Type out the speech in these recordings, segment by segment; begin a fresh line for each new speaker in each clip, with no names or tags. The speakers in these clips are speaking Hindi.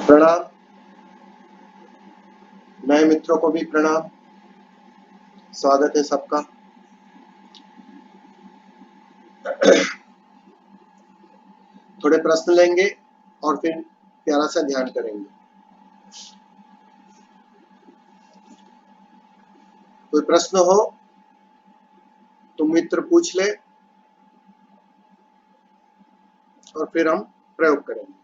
प्रणाम। नए मित्रों को भी प्रणाम। स्वागत है सबका। थोड़े प्रश्न लेंगे और फिर प्यारा सा ध्यान करेंगे। कोई प्रश्न हो तो मित्र पूछ ले और फिर हम प्रयोग करेंगे।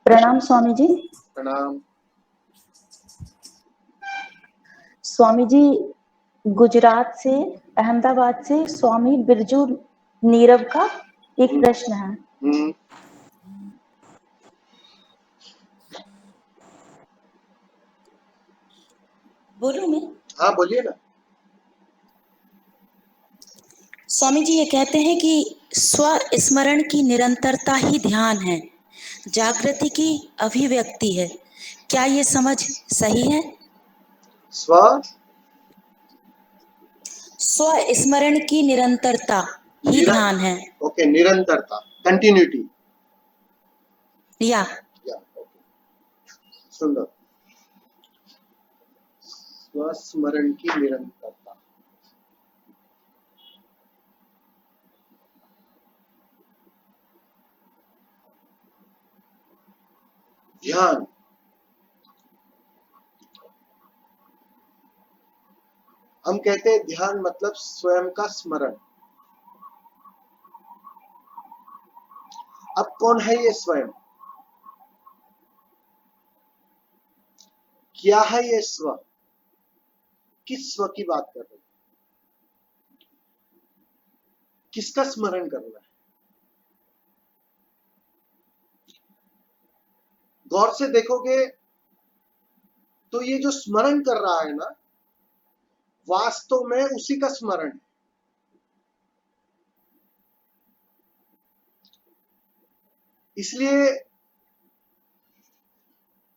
प्रणाम स्वामी जी।
प्रणाम।
स्वामी जी, गुजरात से, अहमदाबाद से स्वामी बिरजू नीरव का एक प्रश्न है। बोलूं मैं?
हाँ, बोलिए ना।
स्वामी जी ये कहते हैं कि स्वस्मरण की निरंतरता ही ध्यान है, जागृति की अभिव्यक्ति है। क्या ये समझ सही है? स्वस्मरण की निरंतरता ही ध्यान है।
ओके, निरंतरता, कंटिन्यूटी।
या
ओके, सुंदर। स्वस्मरण की निरंतरता। ध्यान। हम कहते हैं ध्यान मतलब स्वयं का स्मरण। अब कौन है ये स्वयं? क्या है ये स्व? किस स्व की बात कर रहे हैं? किसका स्मरण करना है? गौर से देखोगे तो ये जो स्मरण कर रहा है ना, वास्तव में उसी का स्मरण है। इसलिए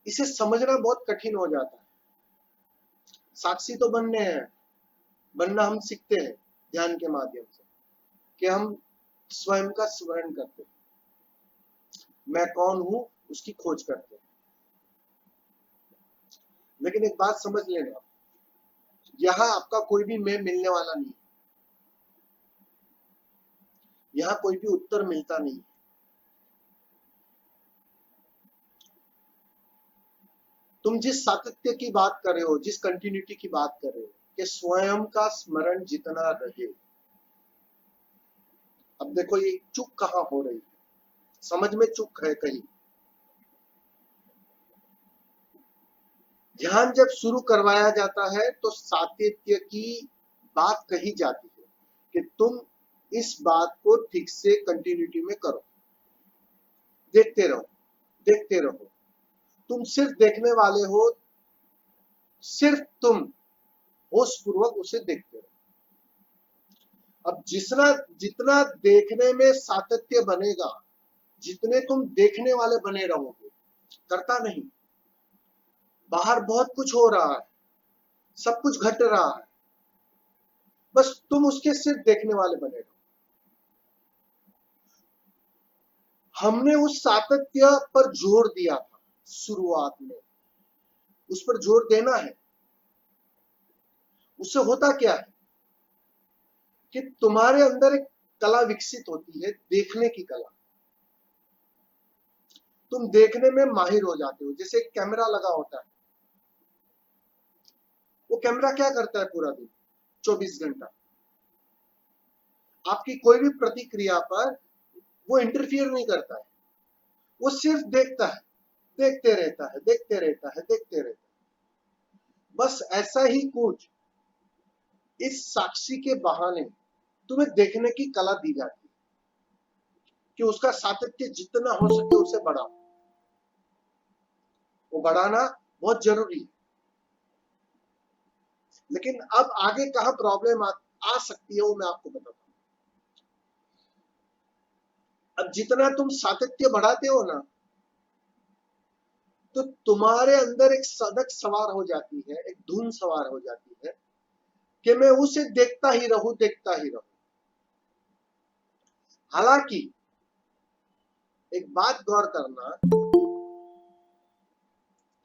इसे समझना बहुत कठिन हो जाता है। साक्षी तो बनना हम सीखते हैं ध्यान के माध्यम से कि हम स्वयं का स्मरण करते हैं, मैं कौन हूं उसकी खोज करते हैं। लेकिन एक बात समझ लेना, यहां आपका कोई भी मैं मिलने वाला नहीं, यहां कोई भी उत्तर मिलता नहीं। तुम जिस सातत्य की बात कर रहे हो, जिस कंटिन्यूटी की बात कर रहे हो कि स्वयं का स्मरण जितना रहे, अब देखो ये चूक कहां हो रही है, समझ में चूक है कहीं। ध्यान जब शुरू करवाया जाता है तो सातत्य की बात कही जाती है कि तुम इस बात को ठीक से कंटिन्यूटी में करो, देखते रहो, देखते रहो। तुम सिर्फ देखने वाले हो, सिर्फ तुम होशपूर्वक उसे देखते रहो। अब जितना देखने में सातत्य बनेगा, जितने तुम देखने वाले बने रहोगे, करता नहीं, बाहर बहुत कुछ हो रहा है, सब कुछ घट रहा है, बस तुम उसके सिर्फ देखने वाले बने रहो। हमने उस सातत्य पर जोर दिया था शुरुआत में, उस पर जोर देना है। उससे होता क्या है कि तुम्हारे अंदर एक कला विकसित होती है, देखने की कला। तुम देखने में माहिर हो जाते हो। जैसे एक कैमरा लगा होता है, वो कैमरा क्या करता है पूरा दिन, 24 घंटा? आपकी कोई भी प्रतिक्रिया पर वो इंटरफियर नहीं करता है, वो सिर्फ देखता है, देखते रहता है, देखते रहता है, देखते रहता है। बस ऐसा ही कुछ इस साक्षी के बहाने तुम्हें देखने की कला दी जाती है कि उसका सातत्य जितना हो सके उसे बढ़ाओ। वो बढ़ाना बहुत जरूरी है। लेकिन अब आगे कहां प्रॉब्लम आ सकती है वो मैं आपको बताता हूं। अब जितना तुम सातत्य बढ़ाते हो ना, तो तुम्हारे अंदर एक सनक सवार हो जाती है, एक धुन सवार हो जाती है कि मैं उसे देखता ही रहूं, देखता ही रहूं। हालांकि एक बात गौर करना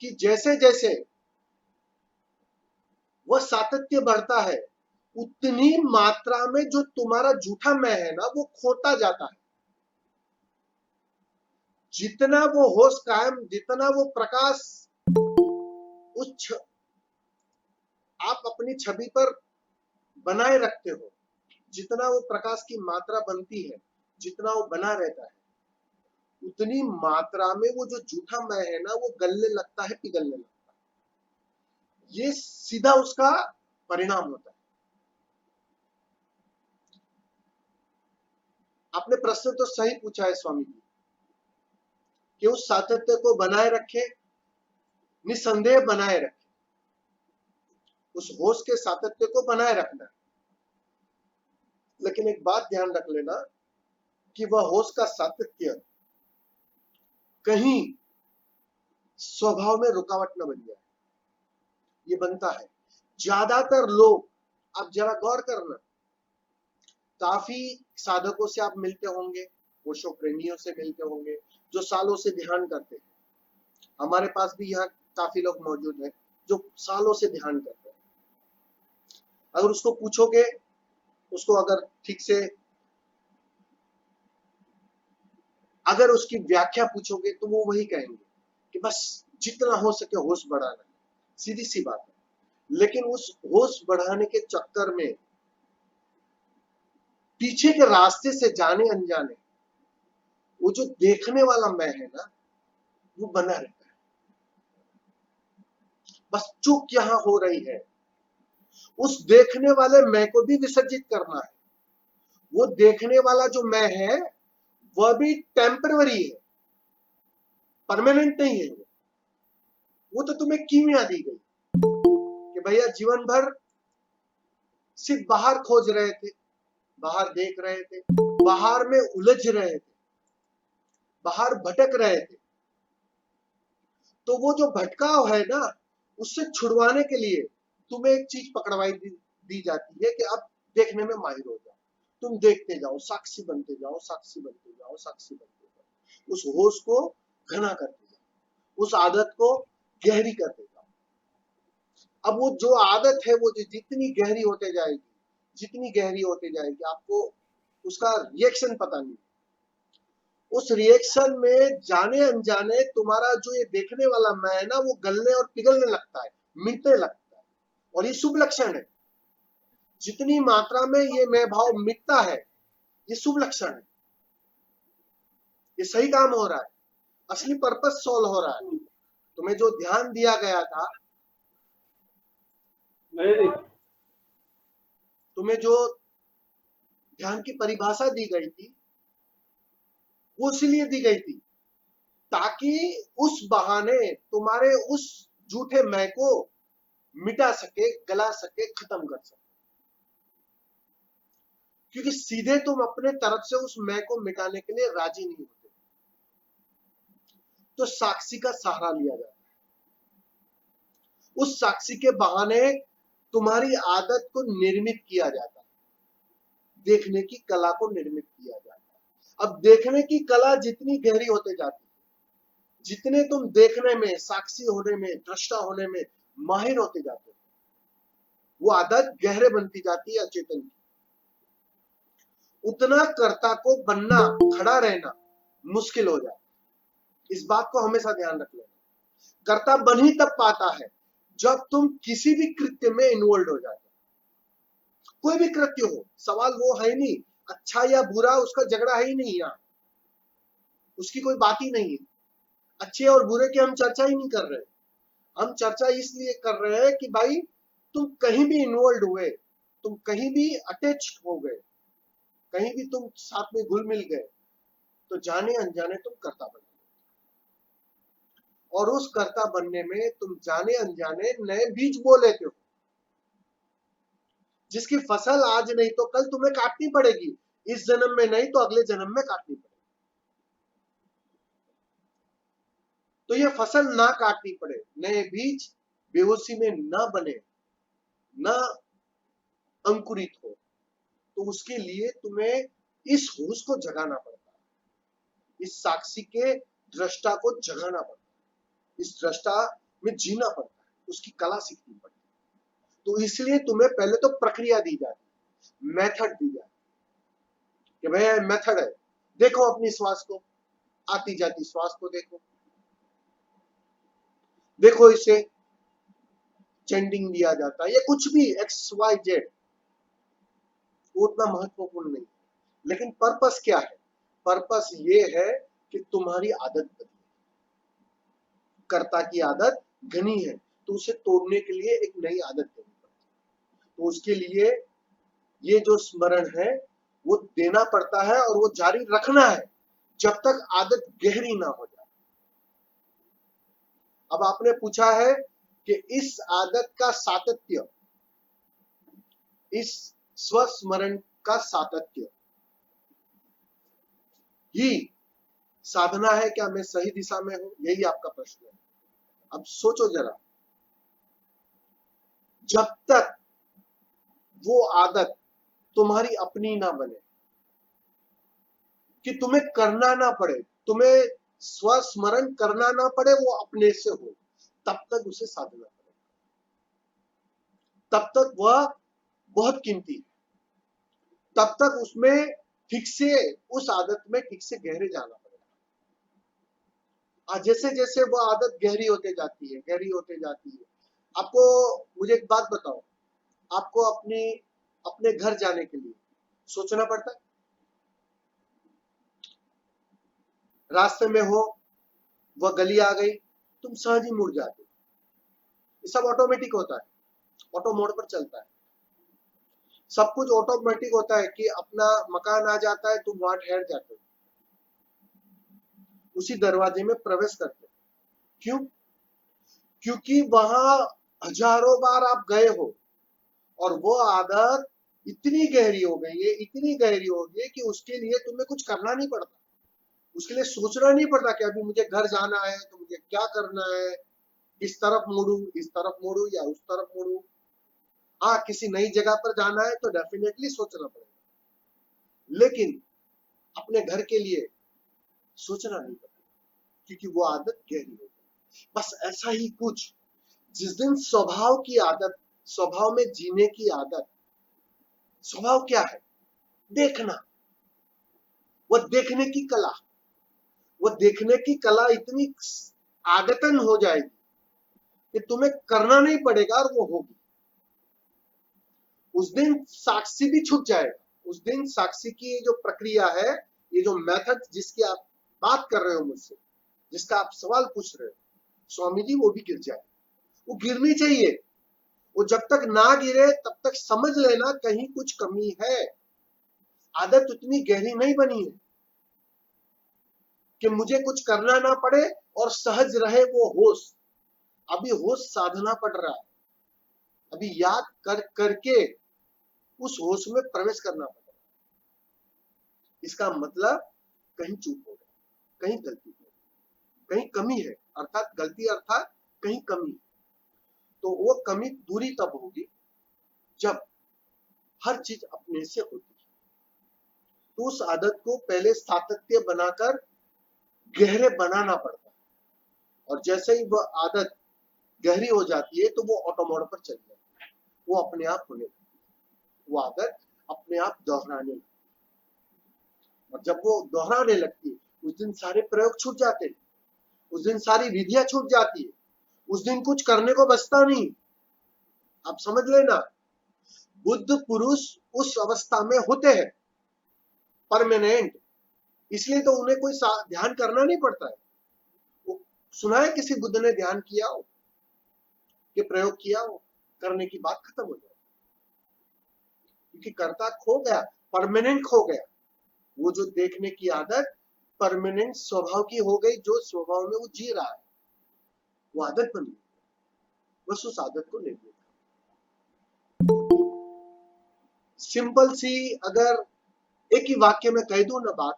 कि जैसे जैसे वह सातत्य बढ़ता है, उतनी मात्रा में जो तुम्हारा झूठा मैं है ना, वो खोता जाता है। जितना वो होश कायम, जितना वो प्रकाश उस आप अपनी छवि पर बनाए रखते हो, जितना वो प्रकाश की मात्रा बनती है, जितना वो बना रहता है, उतनी मात्रा में वो जो झूठा मैं है ना, वो गलने लगता है, पिघलने लगता है। ये सीधा उसका परिणाम होता है। आपने प्रश्न तो सही पूछा है स्वामी जी, कि उस सातत्य को बनाए रखे, निसंदेह बनाए रखे, उस होश के सातत्य को बनाए रखना। लेकिन एक बात ध्यान रख लेना कि वह होश का सातत्य कहीं स्वभाव में रुकावट न बन जाए। ये बनता है। ज्यादातर लोग, आप जरा गौर करना, काफी साधकों से आप मिलते होंगे, ओशो प्रेमियों से मिलते होंगे, जो सालों से ध्यान करते हैं। हमारे पास भी यहाँ काफी लोग मौजूद हैं जो सालों से ध्यान करते हैं। अगर उसको पूछोगे, उसको अगर ठीक से अगर उसकी व्याख्या पूछोगे, तो वो वही कहेंगे कि बस जितना हो सके होश बढ़ाना, सीधी सी बात है। लेकिन उस होश बढ़ाने के चक्कर में पीछे के रास्ते से जाने अनजाने वो जो देखने वाला मैं है ना, वो बना रहता है। बस चूक यहां हो रही है, उस देखने वाले मैं को भी विसर्जित करना है। वो देखने वाला जो मैं है, वह भी टेम्पररी है, परमानेंट नहीं है। वो तो तुम्हें कीमिया दी गई कि भैया जीवन भर सिर्फ बाहर खोज रहे थे, बाहर देख रहे थे, बाहर में उलझ रहे थे, बाहर भटक रहे थे। तो वो जो भटकाव है ना, उससे छुड़वाने के लिए तुम्हें एक चीज पकड़वाई दी जाती है कि अब देखने में माहिर हो जाओ, तुम देखते जाओ, साक्षी बनते जाओ, साक्षी बनते जाओ, साक्षी बनते जाओ। उस होश को घना करते जाओ, उस आदत को गहरी करते जाओ। अब वो जो आदत है, वो जितनी गहरी होते जाएगी, जितनी गहरी होते जाएगी, आपको उसका रिएक्शन पता नहीं। उस रिएक्शन में जाने अनजाने तुम्हारा जो ये देखने वाला मैं है ना, वो गलने और पिघलने लगता है, मिटने लगता है। और ये शुभ लक्षण है। जितनी मात्रा में ये मैं भाव मिटता है, ये शुभ लक्षण है। ये सही काम हो रहा है, असली पर्पस सॉल्व हो रहा है। तुम्हें जो ध्यान दिया गया था, तुम्हें जो ध्यान की परिभाषा दी गई थी, वो इसलिए दी गई थी ताकि उस बहाने तुम्हारे उस झूठे मैं को मिटा सके, गला सके, खत्म कर सके। क्योंकि सीधे तुम अपने तरफ से उस मैं को मिटाने के लिए राजी नहीं होते, तो साक्षी का सहारा लिया जाता है। उस साक्षी के बहाने तुम्हारी आदत को निर्मित किया जाता है, देखने की कला को निर्मित किया जाता है। अब देखने की कला जितनी गहरी होते जाती है, जितने तुम देखने में, साक्षी होने में, दृष्टा होने में माहिर होते जाते हो, वो आदत गहरे बनती जाती है अचेतन की। उतना कर्ता को बनना, खड़ा रहना मुश्किल हो जाता है। इस बात को हमेशा ध्यान रख लेना। कर्ता बन ही तब पाता है जब तुम किसी भी कृत्य में इन्वॉल्व हो जाते हो। कोई भी कृत्य हो, सवाल वो है नहीं, अच्छा या बुरा, उसका झगड़ा है ही नहीं यहाँ, उसकी कोई बात ही नहीं है। अच्छे और बुरे की हम चर्चा ही नहीं कर रहे। हम चर्चा इसलिए कर रहे हैं कि भाई तुम कहीं भी इन्वॉल्व हुए, तुम कहीं भी अटैच हो गए, कहीं भी तुम साथ में घुल मिल गए, तो जाने अनजाने तुम कर्ता बन गए। और उस कर्ता बनने में तुम जाने अनजाने नए बीज बो लेते हो, जिसकी फसल आज नहीं तो कल तुम्हें काटनी पड़ेगी। इस जन्म में नहीं तो अगले जन्म में काटनी पड़ेगी। तो ये फसल ना काटनी पड़े, नए बीज बेहोशी में ना बने, ना अंकुरित हो, तो उसके लिए तुम्हें इस होश को जगाना पड़ता है, इस साक्षी के दृष्टा को जगाना पड़ता है, इस दृष्टा में जीना पड़ता है, उसकी कला सीखनी पड़ती है। तो इसलिए तुम्हें पहले तो प्रक्रिया दी जाती है, मेथड दी जाती है कि भाई मेथड है, देखो अपनी श्वास को, आती जाती श्वास को देखो, देखो इसे चेंडिंग दिया जाता है या कुछ भी XYZ, उतना महत्वपूर्ण नहीं, लेकिन पर्पस क्या है? पर्पस ये है कि तुम्हारी आदत बदले, कर्ता की आदत घनी है तो उसे तोड़ने के लिए एक नई आदत देनी पड़ती है। तो उसके लिए ये जो स्मरण है वो देना पड़ता है और वो जारी रखना है जब तक आदत गहरी ना हो जाए। अब आपने पूछा है कि इस आदत का सातत्य, इस स्वस्मरण का सातत्य ही साधना है क्या? मैं सही दिशा में हूं? यही आपका प्रश्न है। अब सोचो जरा, जब तक वो आदत तुम्हारी अपनी ना बने, कि तुम्हें करना ना पड़े, तुम्हें स्वस्मरण करना ना पड़े, वो अपने से हो, तब तक उसे साधना पड़ेगा, तब तक वह बहुत कीमती है, तब तक उसमें ठीक से, उस आदत में ठीक से गहरे जाना पड़ेगा। जैसे जैसे वो आदत गहरी होते जाती है, गहरी होते जाती है, आपको, मुझे एक बात बताओ, आपको अपने घर जाने के लिए सोचना पड़ता है? रास्ते में हो, वह गली आ गई, तुम सहज ही मुड़ जाते, ये सब ऑटोमेटिक होता है, ऑटो मोड पर चलता है, सब कुछ ऑटोमेटिक होता है कि अपना मकान आ जाता है, तुम वहां ठहर जाते हो, उसी दरवाजे में प्रवेश करते हो। क्यों? क्योंकि वहां हजारों बार आप गए हो और वो आदत इतनी गहरी हो गई है, इतनी गहरी हो गई है कि उसके लिए तुम्हें कुछ करना नहीं पड़ता, उसके लिए सोचना नहीं पड़ता कि अभी मुझे घर जाना है तो मुझे क्या करना है, इस तरफ मुड़ू, इस तरफ मुड़ू या उस तरफ मुड़ू। हाँ, किसी नई जगह पर जाना है तो डेफिनेटली सोचना पड़ेगा, लेकिन अपने घर के लिए सोचना नहीं पड़ेगा क्योंकि वो आदत गहरी हो गई। बस ऐसा ही कुछ, जिस दिन स्वभाव की आदत, स्वभाव में जीने की आदत, स्वभाव क्या है? देखना, वो देखने की कला, वो देखने की कला इतनी आदतन हो जाएगी कि तुम्हें करना नहीं पड़ेगा और वो होगी। उस दिन साक्षी भी छुप जाएगा, उस दिन साक्षी की ये जो प्रक्रिया है, ये जो मेथड जिसकी आप बात कर रहे हो मुझसे, जिसका आप सवाल पूछ रहे हो स्वामी जी, वो भी गिर जाए, वो गिरनी चाहिए। वो जब तक ना गिरे तब तक समझ लेना कहीं कुछ कमी है, आदत उतनी गहरी नहीं बनी है कि मुझे कुछ करना ना पड़े और सहज रहे वो होश। अभी होश साधना पड़ रहा है, अभी याद कर करके उस होश में प्रवेश करना पड़ रहा है। इसका मतलब कहीं चूक हो गया, कहीं गलती हो गई, कहीं कमी है, अर्थात गलती अर्थात कहीं कमी है। तो वो कमी दूरी तब होगी जब हर चीज अपने से होती है। तो उस आदत को पहले सातत्य बनाकर गहरे बनाना पड़ता है, और जैसे ही वह आदत गहरी हो जाती है तो वो ऑटो मोड पर चल जाती है, वो अपने आप होने लगती है, वो आदत अपने आप दोहराने लगती है। और जब वो दोहराने लगती है उस दिन सारे प्रयोग छूट जाते हैं, उस दिन सारी विधियां छूट जाती है, उस दिन कुछ करने को बचता नहीं। आप समझ लेना, बुद्ध पुरुष उस अवस्था में होते हैं परमानेंट, इसलिए तो उन्हें कोई ध्यान करना नहीं पड़ता है। वो सुना है किसी बुद्ध ने ध्यान किया हो, कि प्रयोग किया हो, करने की बात खत्म हो जाए, क्योंकि कर्ता खो गया, परमानेंट खो गया। वो जो देखने की आदत परमानेंट स्वभाव की हो गई, जो स्वभाव में वो जी रहा है, वो आदत बन गई, बस उस आदत को ले लिया। सिंपल सी अगर एक ही वाक्य में कह दूं ना बात,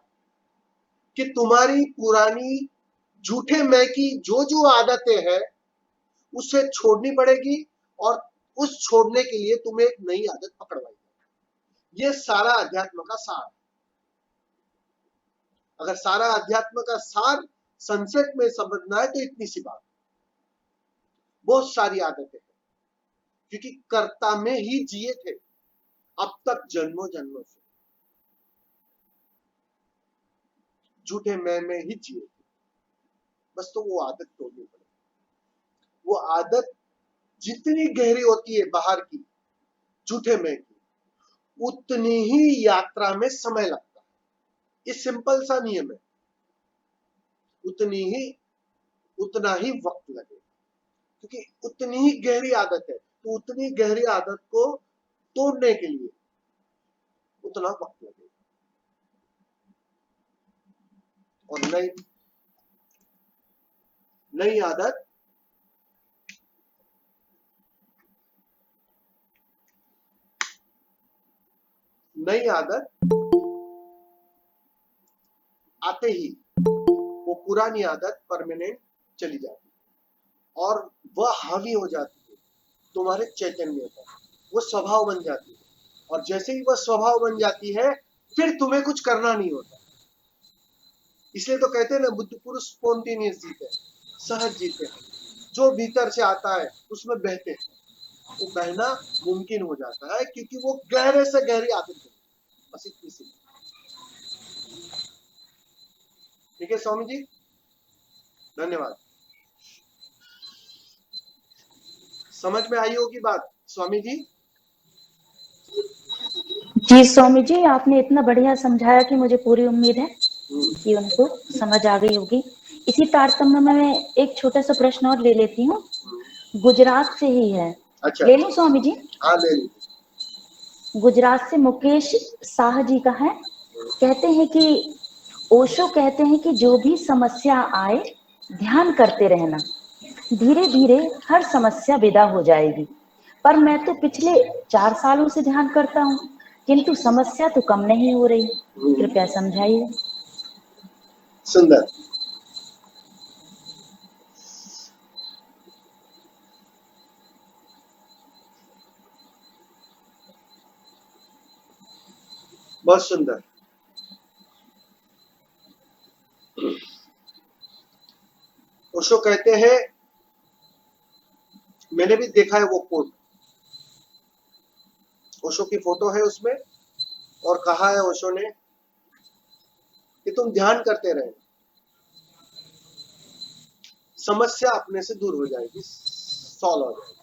कि तुम्हारी पुरानी झूठे मैं की जो जो आदतें हैं उसे छोड़नी पड़ेगी, और उस छोड़ने के लिए तुम्हें एक नई आदत पकड़वाई, ये सारा अध्यात्म का सार। अगर सारा अध्यात्म का सार संक्षेप में समझना है तो इतनी सी बात। बहुत सारी आदतें हैं, क्योंकि कर्ता में ही जिए थे अब तक जन्मों जन्मों से, झूठे मैं में ही जिए थे। बस तो वो आदत तोड़नी पड़ेगी। वो आदत जितनी गहरी होती है बाहर की झूठे मैं की, उतनी ही यात्रा में समय लगता है। ये सिंपल सा नियम है। उतना ही वक्त लगेगा, क्योंकि उतनी ही गहरी आदत है। तो उतनी गहरी आदत को तोड़ने के लिए उतना वक्त लगेगा। और नई आदत आते ही वो पुरानी आदत परमानेंट चली जाती है और वह हावी हो जाती है तुम्हारे चैतन्य पर। वो स्वभाव बन जाती है, और जैसे ही वह स्वभाव बन जाती है फिर तुम्हें कुछ करना नहीं होता। इसलिए तो कहते हैं ना, बुद्ध पुरुष स्पॉन्टेनियस जीते हैं, सहज जीते हैं। जो भीतर से आता है उसमें बहते हैं। वो बहना मुमकिन हो जाता है क्योंकि वो गहरे से गहरी आदत है। बस इतनी सी। ठीक है स्वामी जी, धन्यवाद। समझ में आई होगी बात स्वामी जी?
जी स्वामी जी, आपने इतना बढ़िया समझाया कि मुझे पूरी उम्मीद है कि उनको समझ आ गई होगी। इसी तारतम्य में मैं एक छोटा सा प्रश्न और ले लेती हूँ, गुजरात से ही है।
अच्छा,
ले लूं स्वामी जी?
हाँ ले लीजिए।
गुजरात से मुकेश शाह जी का है। कहते हैं कि ओशो कहते हैं कि जो भी समस्या आए ध्यान करते रहना, धीरे धीरे हर समस्या विदा हो जाएगी। पर मैं तो पिछले 4 सालों से ध्यान करता हूँ, किंतु समस्या तो कम नहीं हो रही। कृपया समझाइए।
सुंदर। बहुत सुंदर। ओशो कहते हैं, मैंने भी देखा है वो कोट, ओशो की फोटो है उसमें, और कहा है ओशो ने कि तुम ध्यान करते रहे, समस्या अपने से दूर हो जाएगी, सॉल्व हो जाएगी।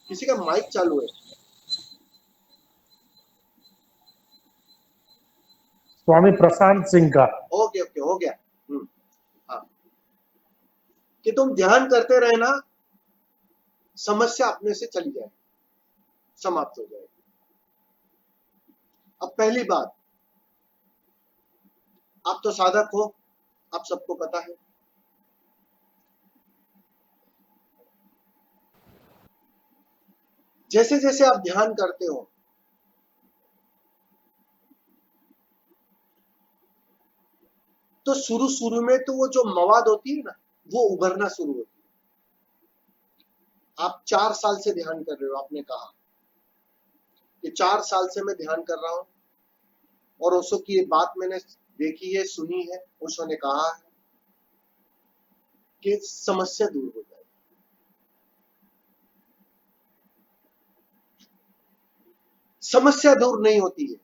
किसी का माइक चालू है?
स्वामी प्रशांत सिंह का।
ओके ओके, हो गया। हाँ, कि तुम ध्यान करते रहे ना, समस्या अपने से चली जाएगी, समाप्त हो जाएगी। अब पहली बात, आप तो साधक हो, आप सबको पता है। जैसे जैसे आप ध्यान करते हो, तो शुरू शुरू में तो वो जो मवाद होती है ना, वो उभरना शुरू होती है। आप 4 साल से ध्यान कर रहे हो, आपने कहा कि 4 साल से मैं ध्यान कर रहा हूं, और ओशो की ये बात मैंने देखी है, सुनी है। ओशो ने कहा है कि समस्या दूर हो जाएगी। समस्या दूर नहीं होती है,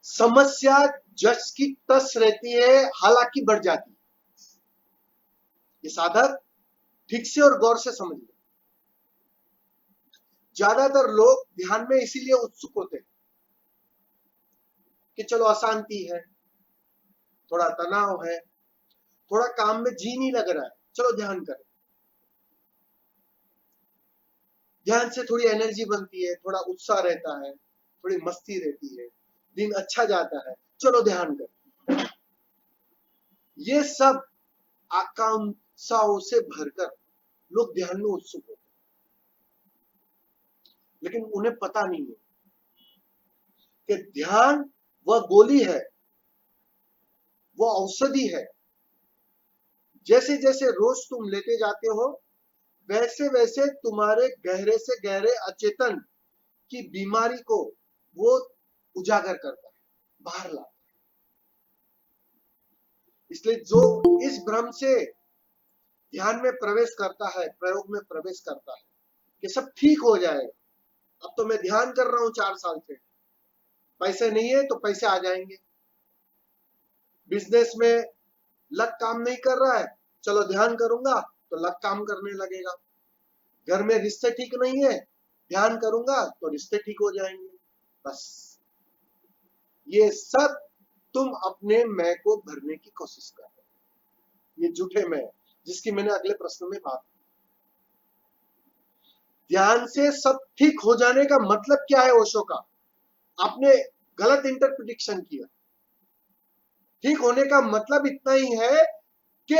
समस्या जस की तस रहती है, हालांकि बढ़ जाती है। ये साधक ठीक से और गौर से समझ ले। ज्यादातर लोग ध्यान में इसीलिए उत्सुक होते हैं कि चलो अशांति है, थोड़ा तनाव है, थोड़ा काम में जी नहीं लग रहा है, चलो ध्यान करें। ध्यान से थोड़ी एनर्जी बनती है, थोड़ा उत्साह रहता है, थोड़ी मस्ती रहती है, दिन अच्छा जाता है, चलो ध्यान करें। ये सब आकांक्षाओं से भरकर लोग ध्यान में उत्सुक होते हैं, लेकिन उन्हें पता नहीं है कि ध्यान वह गोली है, वो औषधि है। जैसे जैसे रोज तुम लेते जाते हो, वैसे वैसे तुम्हारे गहरे से गहरे अचेतन की बीमारी को वो उजागर करता है, बाहर लाता है। इसलिए जो इस भ्रम से ध्यान में प्रवेश करता है, प्रयोग में प्रवेश करता है कि सब ठीक हो जाएगा, अब तो मैं ध्यान कर रहा हूं 4 साल से, पैसे नहीं है तो पैसे आ जाएंगे, बिजनेस में लक काम नहीं कर रहा है, चलो ध्यान करूंगा तो लक काम करने लगेगा, घर में रिश्ते ठीक नहीं है, ध्यान करूंगा तो रिश्ते ठीक हो जाएंगे। बस ये सब तुम अपने मैं को भरने की कोशिश कर रहे हो, ये झूठे मैं, जिसकी मैंने अगले प्रश्न में बात की। ध्यान से सब ठीक हो जाने का मतलब क्या है ओशो का? आपने गलत इंटरप्रिटेशन किया। ठीक होने का मतलब इतना ही है कि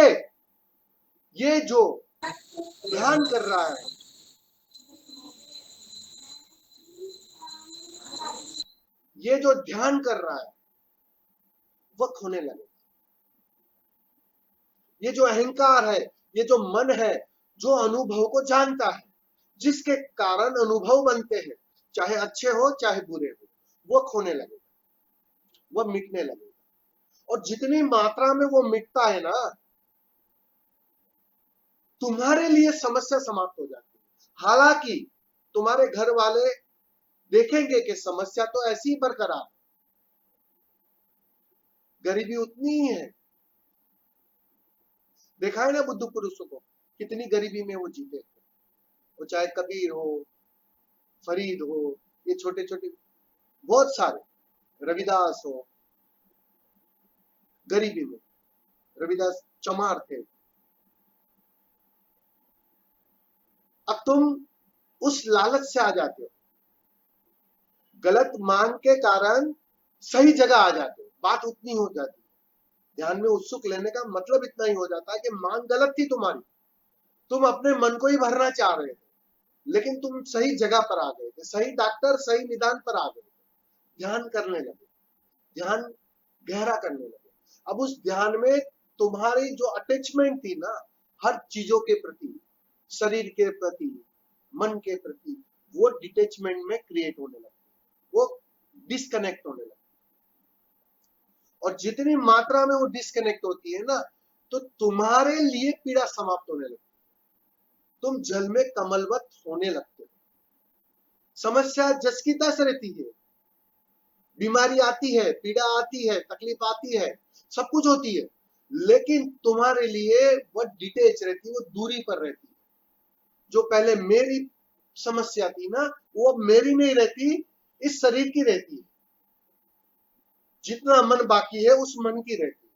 ये जो ध्यान कर रहा है, ये जो ध्यान कर रहा है वह खोने लगे। ये जो अहंकार है, ये जो मन है, जो अनुभव को जानता है, जिसके कारण अनुभव बनते हैं, चाहे अच्छे हो चाहे बुरे हो, वो खोने लगेगा, वह मिटने लगेगा। और जितनी मात्रा में वो मिटता है ना, तुम्हारे लिए समस्या समाप्त हो जाती है। हालांकि तुम्हारे घर वाले देखेंगे कि समस्या तो ऐसी ही बरकरार, गरीबी उतनी ही है। देखा है ना बुद्ध पुरुषों को, कितनी गरीबी में वो जीते, वो चाहे कबीर हो, फरीद हो, ये छोटे छोटे बहुत सारे, रविदास हो, गरीबी में। रविदास चमार थे। अब तुम उस लालच से आ जाते हो, गलत मांग के कारण सही जगह आ जाते हो, बात उतनी हो जाती है। ध्यान में उत्सुक लेने का मतलब इतना ही हो जाता है कि मांग गलत थी तुम्हारी, तुम अपने मन को ही भरना चाह रहे थे, लेकिन तुम सही जगह पर आ गए थे, सही डॉक्टर सही निदान पर आ गए थे, ध्यान करने लगे, ध्यान गहरा करने लगे। अब उस ध्यान में तुम्हारी जो अटैचमेंट थी ना, हर चीजों के प्रति, शरीर के प्रति, मन के प्रति, वो डिटेचमेंट में क्रिएट होने लगी, वो डिस्कनेक्ट होने लगी। और जितनी मात्रा में वो डिस्कनेक्ट होती है ना, तो तुम्हारे लिए पीड़ा समाप्त होने लगती, तुम जल में कमलवत होने लगते हो। समस्या जस की तस रहती है, बीमारी आती है, पीड़ा आती है, तकलीफ आती है, सब कुछ होती है, लेकिन तुम्हारे लिए वो डिटेच रहती है, वो दूरी पर रहती है। जो पहले मेरी समस्या थी ना, वो अब मेरी नहीं रहती, इस शरीर की रहती है। जितना मन बाकी है उस मन की रहती है।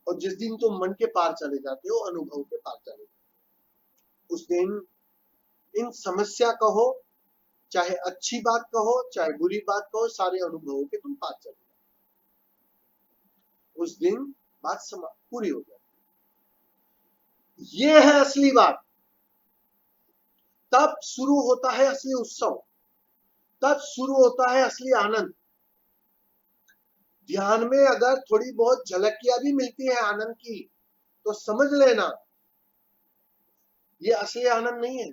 और जिस दिन तुम मन के पार चले जाते हो, अनुभव के पार चले जाते हो, उस दिन इन समस्या कहो, चाहे अच्छी बात कहो, चाहे बुरी बात कहो, सारे अनुभवों के तुम पार चले जाओ, उस दिन बात पूरी हो जाती है। ये है असली बात। तब शुरू होता है असली उत्सव, तब शुरू होता है असली आनंद। ध्यान में अगर थोड़ी बहुत झलकियां भी मिलती है आनंद की, तो समझ लेना ये असली आनंद नहीं है,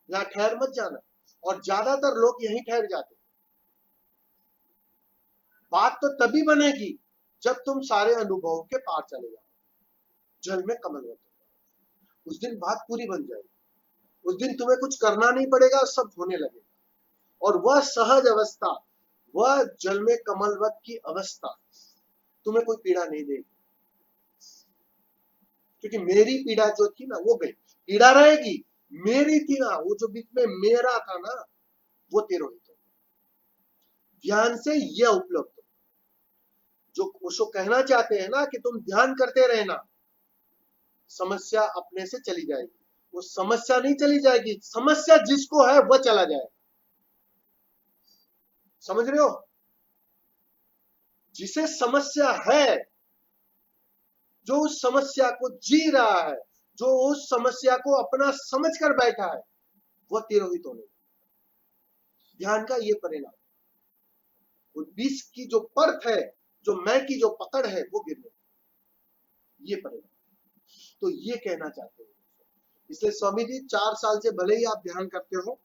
यहां ठहर मत जाना। और ज्यादातर लोग यहीं ठहर जाते। बात तो तभी बनेगी जब तुम सारे अनुभवों के पार चले जाओ, जल में कमल होते, उस दिन बात पूरी बन जाएगी। उस दिन तुम्हें कुछ करना नहीं पड़ेगा, सब होने लगेगा। और वह सहज अवस्था, वह जल में कमलवत की अवस्था तुम्हें कोई पीड़ा नहीं देगी, क्योंकि मेरी पीड़ा जो थी ना वो गई, पीड़ा रहेगी, मेरी थी ना, वो जो बीच में मेरा था ना, वो तिरोहित हो। ध्यान से यह उपलब्ध हो। जो ओशो कहना चाहते हैं ना कि तुम ध्यान करते रहना, समस्या अपने से चली जाएगी। वो समस्या नहीं चली जाएगी, समस्या जिसको है वह चला जाएगा। समझ रहे हो? जिसे समस्या है, जो उस समस्या को जी रहा है, जो उस समस्या को अपना समझकर बैठा है, वह तिरोहित होने। ध्यान का ये परिणाम, वो विष की जो परत है, जो मैं की जो पकड़ है, वो गिरने, ये परिणाम। तो ये कहना चाहते हैं इसलिए स्वामी जी 4 साल से भले ही आप ध्यान करते हो,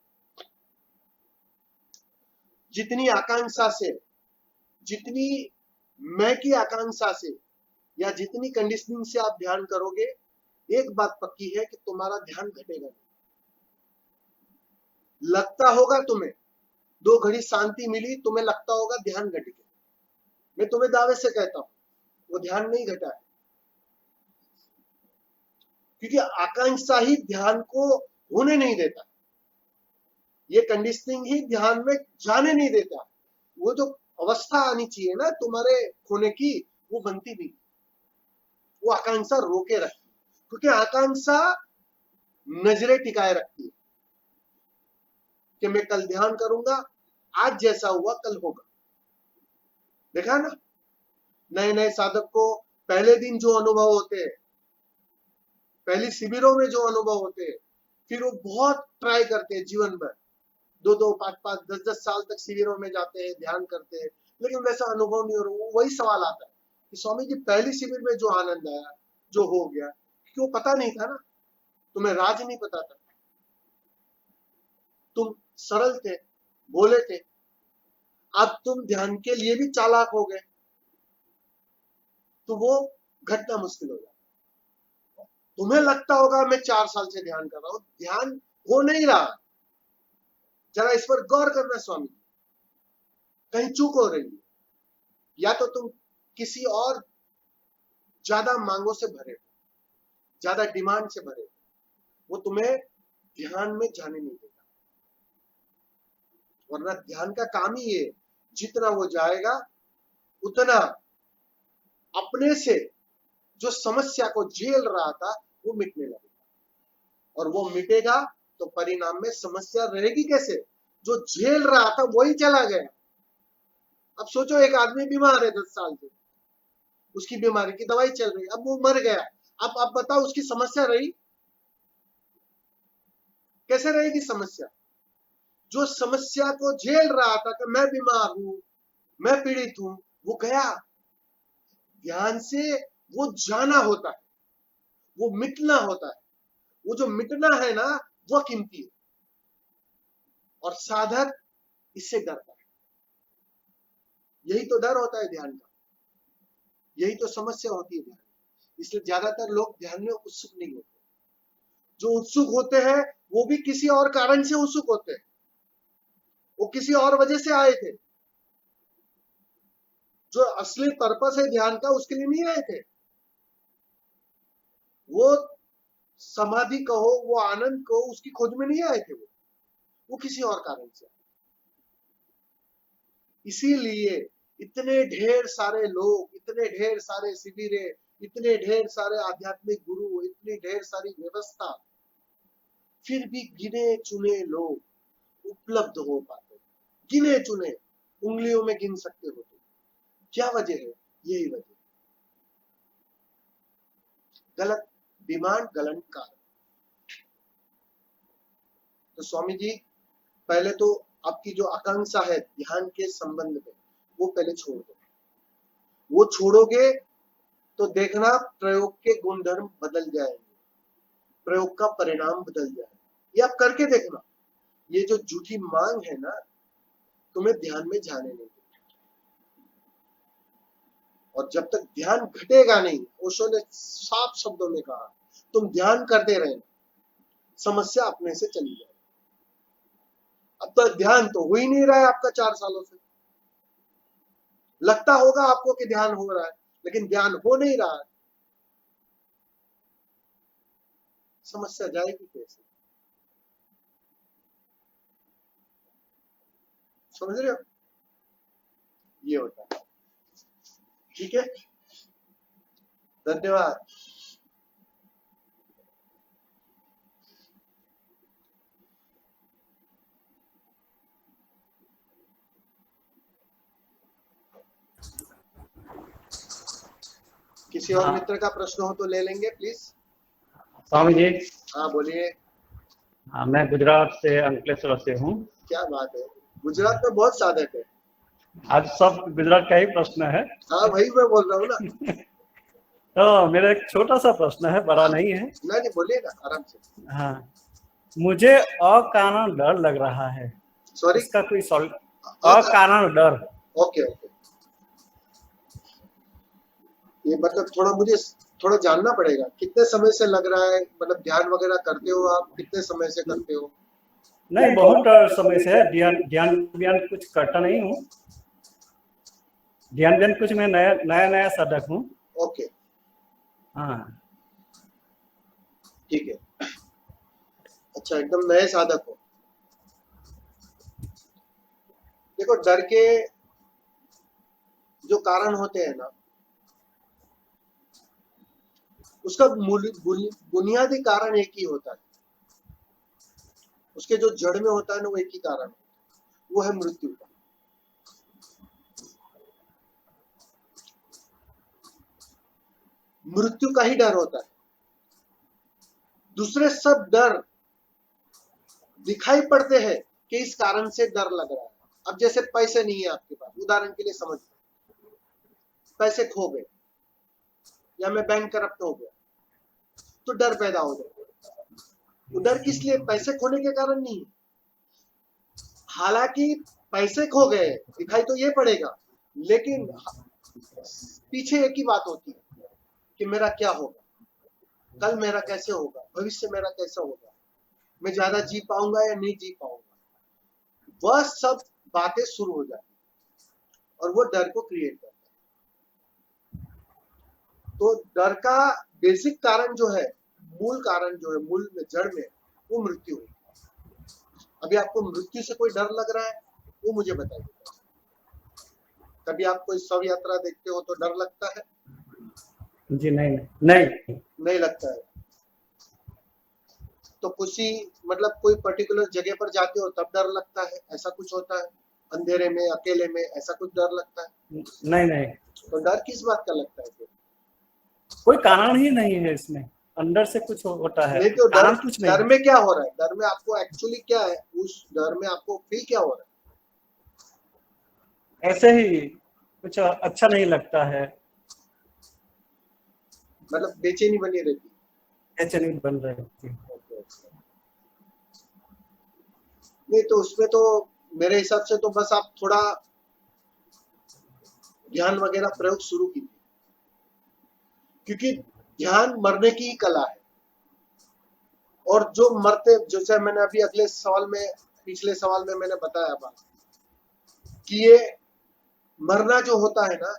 जितनी आकांक्षा से, जितनी मैं की आकांक्षा से या जितनी कंडीशनिंग से आप ध्यान करोगे, एक बात पक्की है कि तुम्हारा ध्यान घटेगा नहीं। लगता होगा तुम्हें 2 घड़ी शांति मिली, तुम्हें लगता होगा ध्यान घट गया। मैं तुम्हें दावे से कहता हूं वो ध्यान नहीं घटा है, क्योंकि आकांक्षा ही ध्यान को होने नहीं देता, ये कंडीशनिंग ही ध्यान में जाने नहीं देता। वो जो अवस्था आनी चाहिए ना तुम्हारे खोने की, वो बनती नहीं, वो आकांक्षा रोके रखती है, क्योंकि आकांक्षा नजरें टिकाए रखती है कि मैं कल ध्यान करूंगा, आज जैसा हुआ कल होगा। देखा ना, नए नए साधक को पहले दिन जो अनुभव होते हैं, पहली शिविरों में जो अनुभव होते हैं, फिर वो बहुत ट्राई करते हैं जीवन भर, 2-2, 5-5, 10-10 साल तक शिविरों में जाते हैं, ध्यान करते हैं, लेकिन वैसा अनुभव नहीं हो रहा। वही सवाल आता है कि स्वामी जी पहली शिविर में जो आनंद आया, जो हो गया, क्यों पता नहीं था ना, तुम्हें राज नहीं पता था, तुम सरल थे, भोले थे। अब तुम ध्यान के लिए भी चालाक हो गए, तो वो घटना मुश्किल हो जाता। तुम्हें लगता होगा मैं 4 साल से ध्यान कर रहा हूं, ध्यान हो नहीं रहा। जरा इस पर गौर करना स्वामी, कहीं चूक हो रही है, या तो तुम किसी और ज्यादा मांगों से भरे, ज्यादा डिमांड से भरे, वो तुम्हें ध्यान में जाने नहीं देता। वरना ध्यान का काम ही ये, जितना वो जाएगा उतना अपने से जो समस्या को झेल रहा था वो मिटने लगेगा, और वो मिटेगा तो परिणाम में समस्या रहेगी कैसे? जो झेल रहा था वही चला गया। अब सोचो एक आदमी बीमार है 10 साल से, उसकी बीमारी की दवाई चल रही, अब वो मर गया, अब बताओ उसकी समस्या रही? कैसे रहेगी समस्या? जो समस्या को झेल रहा था कि मैं बीमार हूं, मैं पीड़ित हूं, वो गया। ध्यान से वो जाना होता है, वो मिटना होता है। वो जो मिटना है ना, वो कीमती है, और साधक इससे डरता है। यही तो डर होता है ध्यान का, यही तो समस्या होती है ध्यान। इसलिए ज्यादातर लोग ध्यान में उत्सुक नहीं होते। जो उत्सुक होते हैं वो भी किसी और कारण से उत्सुक होते हैं, वो किसी और वजह से आए थे। जो असली पर्पस है ध्यान का, उसके लिए नहीं आए थे। वो समाधि कहो, वो आनंद कहो, उसकी खोज में नहीं आए थे। वो किसी और कारण से। इसीलिए इतने ढेर सारे लोग, इतने ढेर सारे शिविरें, इतने ढेर सारे आध्यात्मिक गुरु, इतनी ढेर सारी व्यवस्था, फिर भी गिने चुने लोग उपलब्ध हो पाते। गिने चुने, उंगलियों में गिन सकते हो। क्या वजह है? यही वजह, गलत डिमांड, गलत कारण। तो स्वामी जी पहले तो आपकी जो आकांक्षा है ध्यान के संबंध में, वो पहले छोड़ दो। वो छोड़ोगे तो देखना प्रयोग के गुणधर्म बदल जाएंगे, प्रयोग का परिणाम बदल जाएगा। ये आप करके देखना। ये जो झूठी मांग है ना, तुम्हें ध्यान में जाने नहीं देगी। और जब तक ध्यान घटेगा नहीं, ओशो ने साफ शब्दों में कहा, तुम ध्यान करते रहना, समस्या अपने से चली जाएगी। अब तक ध्यान तो हो ही नहीं रहा है आपका 4 सालों से। लगता होगा आपको कि ध्यान हो रहा है, लेकिन ध्यान हो नहीं रहा है। समस्या जाएगी कैसे? समझ रहे हो? ये होता है। ठीक है, धन्यवाद। किसी और मित्र का प्रश्न हो तो ले लेंगे प्लीज।
स्वामी जी।
हाँ बोलिए।
मैं गुजरात से अंकलेश्वर से हूँ।
क्या बात है, गुजरात में बहुत साधक है।
आज सब गुजरात का ही प्रश्न है।
हाँ वही मैं बोल रहा हूँ ना।
तो मेरा एक छोटा सा प्रश्न है, बड़ा नहीं है।
नहीं बोलिए ना आराम से।
हाँ, मुझे अकारण डर लग रहा है,
सॉरी।
इसका कोई सॉल्व? अकारण डर।
ओके ओके, ये मतलब थोड़ा मुझे थोड़ा जानना पड़ेगा, कितने समय से लग रहा है, मतलब ध्यान वगैरह करते हो आप, कितने समय से करते हो?
नहीं, बहुत समय से है। ध्यान ध्यान व्यान कुछ करता नहीं हूँ। ध्यान व्यान कुछ मैं नया साधक हूँ।
ओके
हाँ।
ठीक है, अच्छा एकदम नए साधक हो। देखो डर के जो कारण होते हैं ना, उसका बुनियादी कारण एक ही होता है, उसके जो जड़ में होता है ना वो एक ही कारण है, वो है मृत्यु का। मृत्यु का ही डर होता है, दूसरे सब डर दिखाई पड़ते हैं कि इस कारण से डर लग रहा है। अब जैसे पैसे नहीं है आपके पास, उदाहरण के लिए समझ लो, पैसे खो गए या मैं बैंक करप्ट हो गया, तो डर पैदा हो जाएगा। डर किस लिए? पैसे खोने के कारण नहीं, हालांकि पैसे खो गए दिखाई तो ये पड़ेगा, लेकिन पीछे एक ही बात होती है कि मेरा क्या होगा, कल मेरा कैसे होगा, भविष्य मेरा कैसा होगा, मैं ज्यादा जी पाऊंगा या नहीं जी पाऊंगा, वह सब बातें शुरू हो जाती और वो डर को क्रिएट करता है। तो डर का बेसिक कारण जो है, मूल कारण जो है, मूल में जड़ में, वो मृत्यु है। अभी आपको मृत्यु से कोई डर लग रहा है वो मुझे बताइए। कभी आप कोई शव यात्रा देखते हो तो डर लगता है?
जी नहीं
लगता है। तो किसी मतलब कोई पर्टिकुलर जगह पर जाते हो तब डर लगता है, ऐसा कुछ होता है? अंधेरे में अकेले में ऐसा कुछ डर लगता है?
नहीं।
तो डर किस बात का लगता है फिर?
कोई कारण ही नहीं है इसमें, अंदर से कुछ होता है।
नहीं तो
कारण कुछ नहीं।
डर में क्या हो रहा है? डर में आपको एक्चुअली क्या है? उस डर में आपको फील क्या हो रहा है?
ऐसे ही कुछ अच्छा नहीं लगता है,
मतलब बेचैनी बनी रहती है,
बेचैनी बन रही थी।
नहीं तो उसमें तो मेरे हिसाब से तो बस आप थोड़ा ध्यान वगैरह प्रयोग शुरू कीजिए, क्योंकि ध्यान मरने की ही कला है। और जो मरते, जैसे मैंने अभी अगले सवाल में, पिछले सवाल में मैंने बताया बात कि ये मरना जो होता है ना,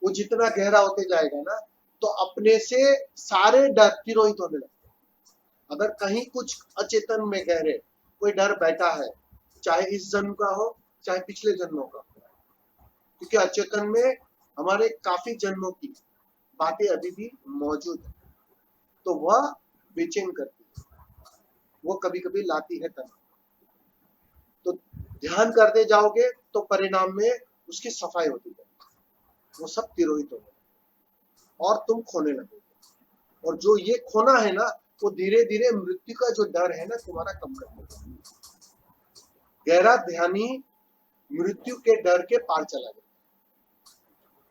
वो जितना गहरा होते जाएगा ना, तो अपने से सारे डर तिरोहित होने लगते। अगर कहीं कुछ अचेतन में गहरे कोई डर बैठा है, चाहे इस जन्म का हो चाहे पिछले जन्मों का, क्योंकि अचेतन में हमारे काफी जन्मों की बातें अभी भी मौजूद है, तो वह बेचैन करती है, वो कभी कभी लाती है तनाव। तो ध्यान करते जाओगे तो परिणाम में उसकी सफाई होती जाएगी, वो सब तिरोहित हो गए और तुम खोने लगोगे। और जो ये खोना है ना, वो धीरे धीरे मृत्यु का जो डर है ना तुम्हारा कम कर देगा। गहरा ध्यानी मृत्यु के डर के पार चला गया।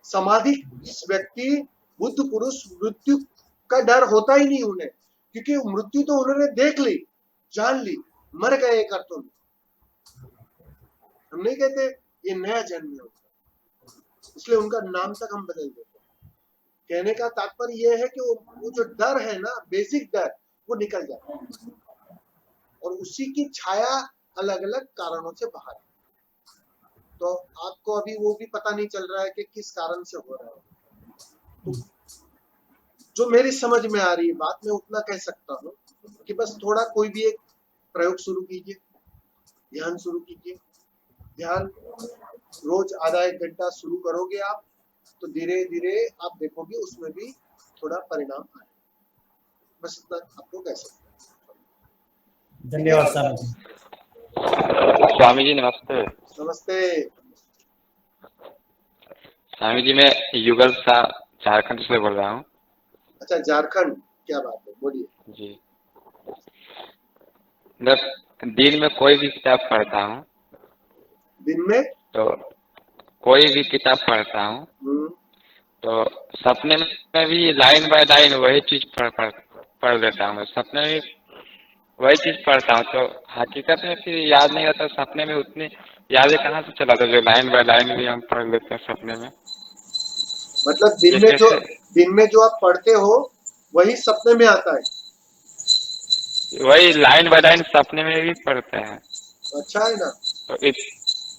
समाधि व्यक्ति, बुद्ध पुरुष, मृत्यु का डर होता ही नहीं उन्हें, क्योंकि मृत्यु तो उन्होंने देख ली, जान ली, मर गए कर तुम। हम नहीं कहते ये नया जन्म है, इसलिए उनका नाम तक हम बदल देते। कहने का तात्पर्य यह है कि वो जो डर है ना, बेसिक डर, वो निकल जाता है और उसी की छाया अलग अलग कारणों से बाहर है। तो आपको अभी वो भी पता नहीं चल रहा है कि किस कारण से हो रहा है। तो जो मेरी समझ में आ रही है बात, मैं उतना कह सकता हूँ कि बस थोड़ा कोई भी एक प्रयोग शुरू कीजिए, ध्यान शुरू कीजिए। ध्यान रोज आधा एक घंटा शुरू करोगे आप, तो धीरे धीरे आप देखोगे उसमें भी थोड़ा परिणाम आए। बस इतना आपको कह सकते हैं।
धन्यवाद स्वामी जी।
स्वामी जी नमस्ते।
नमस्ते
स्वामी जी, मैं युगल शाह झारखंड से बोल रहा हूँ।
अच्छा, झारखंड, क्या बात है, बोलिए।
जी, मैं दिन में कोई भी किताब पढ़ता हूँ।
दिन में
तो कोई भी किताब पढ़ता हूँ तो सपने में भी लाइन बाय लाइन वही चीज पढ़ लेता हूँ। सपने में वही चीज पढ़ता हूँ, तो हकीकत में फिर याद नहीं होता। सपने में उतनी यादें कहाँ से चलाता जो लाइन बाय लाइन भी हम पढ़ लेते हैं सपने में।
मतलब
ये कैसे?
दिन में जो आप पढ़ते हो वही सपने में आता है।
वही लाइन बाय लाइन सपने में भी पढ़ते हैं।
अच्छा है ना,
तो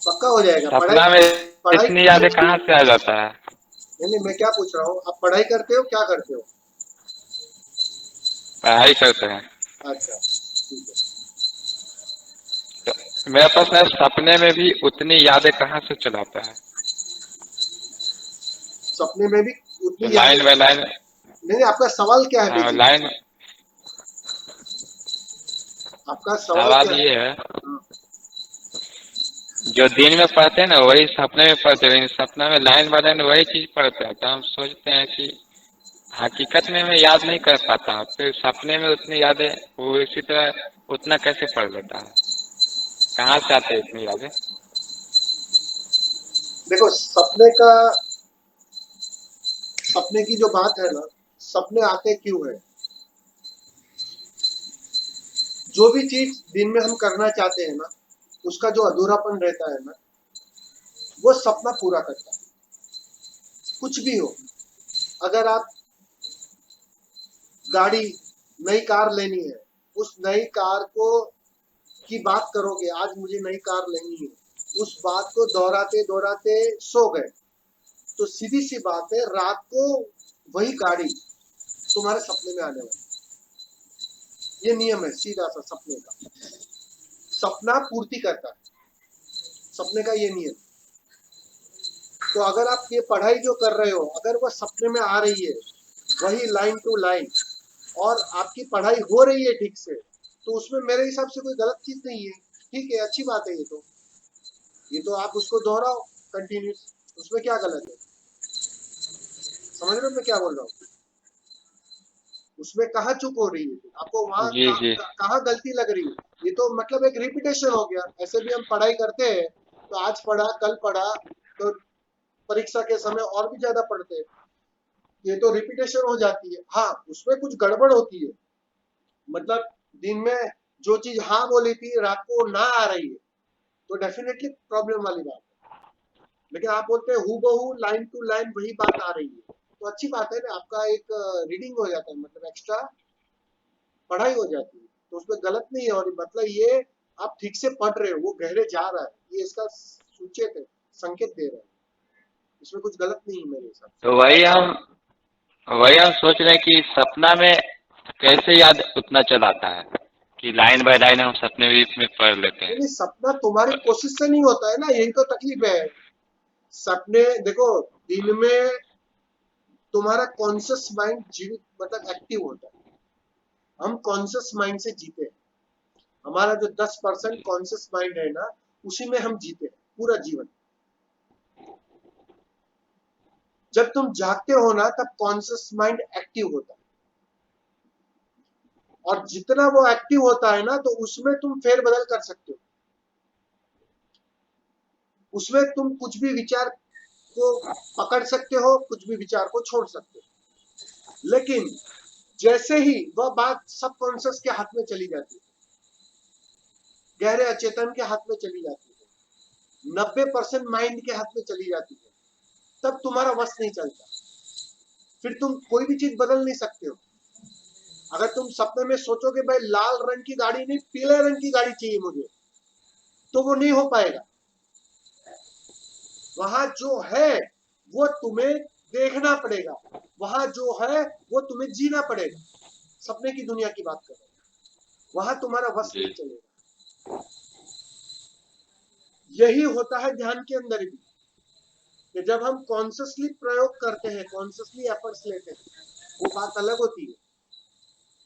पक्का हो जाएगा। पढ़ाई
सपना में
पढ़ाई
इतनी यादें कहाँ से आ जाता है?
नहीं, मैं क्या पूछ रहा हूँ, आप पढ़ाई करते हो, क्या करते हो?
पढ़ाई करते हैं।
अच्छा, ठीक है।
तो मेरे पास है, सपने में भी उतनी यादें कहाँ से चलाता है?
सपने में भी
तो
उतनी यादें
लाइन बाय लाइन।
नहीं, आपका सवाल क्या है बेसिक?
लाइन।
आपका सवाल
सवाल
क्या है?
ये है,
हाँ,
जो दिन में पढ़ते हैं ना वही सपने में पढ़ते हैं, लेकिन सपना में लाइन बाय लाइन वही चीज पढ़ते हैं। तो हम सोचते हैं कि हकीकत में मैं याद नहीं कर पाता हूँ, फिर सपने में उतनी यादें वो इसी तरह उतना कैसे पढ़ लेता है? कहाँ से आते हैं इतनी यादें?
देखो, सपने की जो बात है ना, सपने आते क्यों है? जो भी चीज दिन में हम करना चाहते हैं ना, उसका जो अधूरापन रहता है ना, वो सपना पूरा करता है। कुछ भी हो, अगर आप गाड़ी, नई कार लेनी है, उस नई कार को की बात करोगे, आज मुझे नई कार लेनी है, उस बात को दोहराते दोहराते सो गए, तो सीधी सी बात है, रात को वही गाड़ी तुम्हारे सपने में आने वाली। ये नियम है सीधा सा सपने का। सपना पूर्ति करता है, सपने का ये नियम। तो अगर आप ये पढ़ाई जो कर रहे हो, अगर वह सपने में आ रही है, वही लाइन टू लाइन, और आपकी पढ़ाई हो रही है ठीक से, तो उसमें मेरे हिसाब से कोई गलत चीज नहीं है। ठीक है, अच्छी बात है। ये तो आप उसको दोहराओ कंटिन्यूस, उसमें क्या गलत है? समझ रहे हो मैं क्या बोल रहा हूँ? उसमें कहाँ चूक हो रही है आपको, वहां
जी जी।
कहाँ गलती लग रही है? ये तो मतलब एक रिपीटेशन हो गया। ऐसे भी हम पढ़ाई करते हैं, तो आज पढ़ा कल पढ़ा, तो परीक्षा के समय और भी ज्यादा पढ़ते हैं। ये तो रिपीटेशन हो जाती है। हाँ, उसमें कुछ गड़बड़ होती है, मतलब दिन में जो चीज हाँ बोली थी, रात को ना आ रही है, तो डेफिनेटली प्रॉब्लम वाली बात है। लेकिन आप बोलते हैं हूबहू लाइन टू लाइन वही बात आ रही है, तो अच्छी बात है ना, आपका एक रीडिंग हो जाता है, मतलब एक्स्ट्रा पढ़ाई हो जाती है, तो उसमें गलत नहीं है। और मतलब ये आप ठीक से पढ़ रहे हो, वो गहरे जा रहा है, ये इसका सूचक है, संकेत दे रहा है। इसमें कुछ गलत नहीं है मेरे हिसाब से।
तो वही हम सोच रहे हैं कि सपना में कैसे याद उतना चलाता है कि लाइन बाय लाइन हम सपने में पढ़ लेते हैं।
नहीं, सपना तुम्हारी कोशिश से नहीं होता है ना, यही तो तकलीफ है। सपने देखो, दिन में तुम्हारा कॉन्शियस माइंड जीवित, मतलब एक्टिव होता है। हम कॉन्शियस माइंड से जीते हैं। हमारा जो 10% कॉन्शियस माइंड है ना, उसी में हम जीते हैं पूरा जीवन। जब तुम जागते हो ना, तब कॉन्शियस माइंड एक्टिव होता है, और जितना वो एक्टिव होता है ना, तो उसमें तुम फेरबदल कर सकते हो। उसमें तुम कुछ भी विचार को पकड़ सकते हो, कुछ भी विचार को छोड़ सकते हो। लेकिन जैसे ही वह बात सबकॉन्शियस के हाथ में चली जाती है, गहरे अचेतन के हाथ में चली जाती है, 90% माइंड के हाथ में चली जाती है, तब तुम्हारा वश नहीं चलता। फिर तुम कोई भी चीज बदल नहीं सकते हो। अगर तुम सपने में सोचोगे भाई लाल रंग की गाड़ी नहीं, पीले रंग की गाड़ी चाहिए मुझे, तो वो नहीं हो पाएगा। वहां जो है वो तुम्हें देखना पड़ेगा, वहां जो है वो तुम्हें जीना पड़ेगा। सपने की दुनिया की बात कर रहे हैं, वहां तुम्हारा वश
जी।
नहीं चलेगा। यही होता है ध्यान के अंदर भी, कि जब हम कॉन्शियसली प्रयोग करते हैं, कॉन्शियसली एफर्ट्स लेते हैं, वो बात अलग होती है।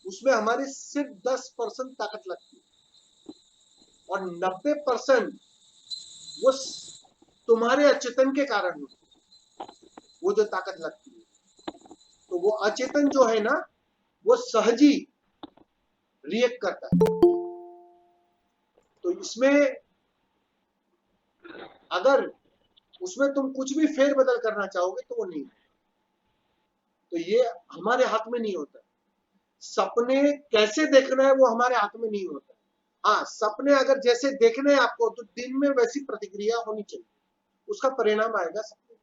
उसमें हमारी सिर्फ 10% ताकत लगती है, और 90% वो तुम्हारे अचेतन के कारण होती है, वो जो ताकत लगती है। तो वो अचेतन जो है ना, वो सहजी रिएक्ट करता है। तो इसमें अगर उसमें तुम कुछ भी फेरबदल करना चाहोगे तो वो नहीं। तो ये हमारे हाथ में नहीं होता। सपने कैसे देखना है वो हमारे हाथ में नहीं होता। हाँ, सपने अगर जैसे देखने हैं आपको तो दिन में वैसी प्रतिक्रिया होनी चाहिए, उसका परिणाम आएगा सपने में,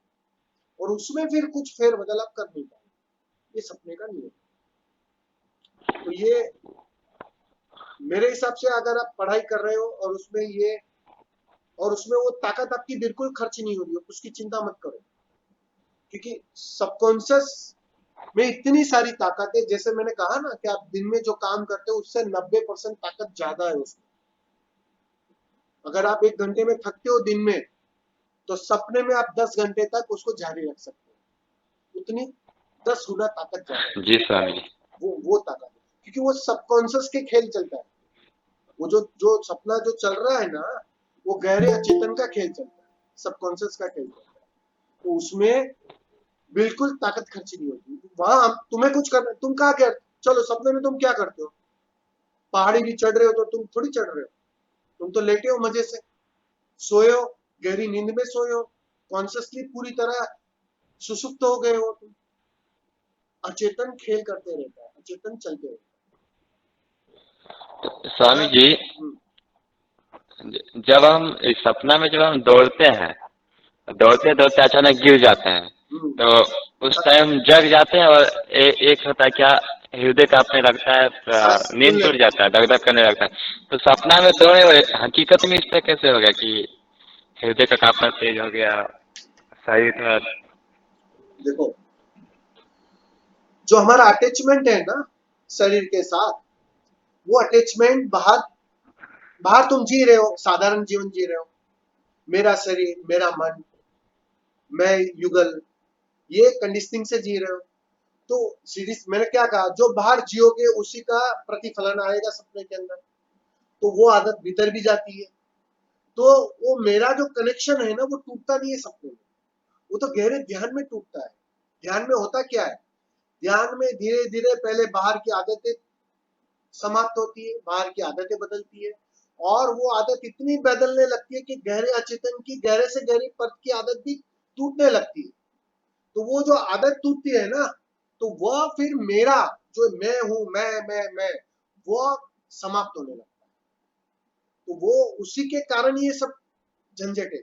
और उसमें फिर कुछ फेरबदल आप कर नहीं पाएंगे। ये सपने का नियम है। तो ये मेरे हिसाब से अगर आप पढ़ाई कर रहे हो और उसमें वो ताकत आपकी बिल्कुल खर्च नहीं हो रही हो, उसकी चिंता मत करो, क्योंकि सबकॉन्शियस में इतनी सारी ताकत है। जैसे मैंने कहा ना कि आप दिन में जो काम करते हो उससे 90% ताकत ज्यादा है उसमें। अगर आप 1 घंटे में थकते हो दिन में, तो सपने में आप 10 घंटे तक उसको जारी रख सकते हो, उतनी 10 गुना ताकत ज्यादा
जी स्वामी जी।
है। वो ताकत है, क्योंकि वो सबकॉन्शियस के खेल चलता है। वो जो सपना जो चल रहा है ना, वो गहरे अचेतन का खेल चलता है, सबकॉन्शियस का खेल चलता है। तो उसमें बिल्कुल ताकत खर्च नहीं होती। वहां तुम्हें कुछ करना, तुम क्या कर, चलो सपने में तुम क्या करते हो, पहाड़ी भी चढ़ रहे हो तो तुम थोड़ी चढ़ रहे हो, तुम तो लेटे हो मजे से, सोए हो, गहरी नींद में सोए हो, कॉन्शियसली पूरी तरह सुसुप्त हो गए हो तुम। अचेतन खेल करते रहता है, अचेतन चलते रहता
स्वामी
है।
जी, जब हम इस सपना में जब हम दौड़ते हैं, दौड़ते दौड़ते अचानक गिर जाते हैं, तो उस टाइम जग जाते हैं और एक होता है क्या, हृदय कांपने लगता है, नींद टूट जाता है, दग दग करने लगता है। तो सपना में दौड़े हुए हकीकत में इस तरह कैसे हो गया कि हृदय का कांपना तेज हो गया, शरीर का?
देखो, जो हमारा अटैचमेंट है ना शरीर के साथ, वो अटैचमेंट बाहर तुम जी रहे हो, साधारण जीवन जी रहे हो, मेरा शरीर, मेरा मन, मैं युगल, ये कंडीशनिंग से जी रहे हो। तो सीरीज मैंने क्या कहा, जो बाहर जियोगे उसी का प्रतिफलन आएगा सपने के अंदर, तो वो आदत भीतर भी जाती है। तो वो मेरा जो कनेक्शन है ना, वो टूटता नहीं है सपने में, वो तो गहरे ध्यान में टूटता है। ध्यान में होता क्या है, ध्यान में धीरे धीरे पहले बाहर की आदतें समाप्त होती है, बाहर की आदतें बदलती है, और वो आदत इतनी बदलने लगती है कि गहरे अचेतन की गहरे से गहरी परत की आदत भी टूटने लगती है। तो वो जो आदत टूटती है ना, तो वह फिर मेरा जो मैं हूं, मैं वो समाप्त होने लगता है। तो वो उसी के कारण ये सब झंझट है,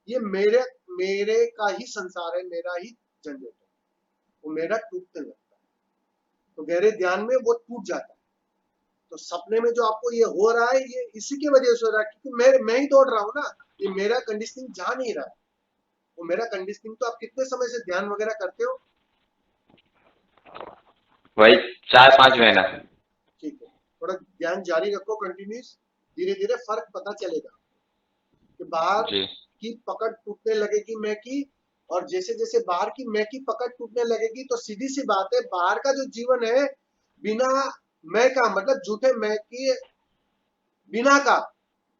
ये मेरे का ही संसार है, मेरा ही झंझट है, वो मेरा टूटने लगता है। तो गहरे ध्यान में वो टूट जाता है। तो सपने में जो आपको ये हो रहा है, ये इसी की वजह से हो रहा है, क्योंकि मैं ही दौड़ रहा हूँ ना, ये मेरा कंडीशनिंग जा नहीं रहा है। वो मेरा कंडीशनिंग, तो आप कितने समय से ध्यान वगैरह करते हो?
वही 4-5 महीना।
ठीक है, थोड़ा ध्यान जारी रखो, कंटिन्यूस, धीरे धीरे फर्क पता चलेगा कि बाहर
जी
की पकड़ टूटने लगेगी मैं की, और जैसे जैसे बाहर की मैं की पकड़ टूटने लगेगी, तो सीधी सी बात है, बाहर का जो जीवन है बिना मैं का, मतलब झूठे मैं की बिना का,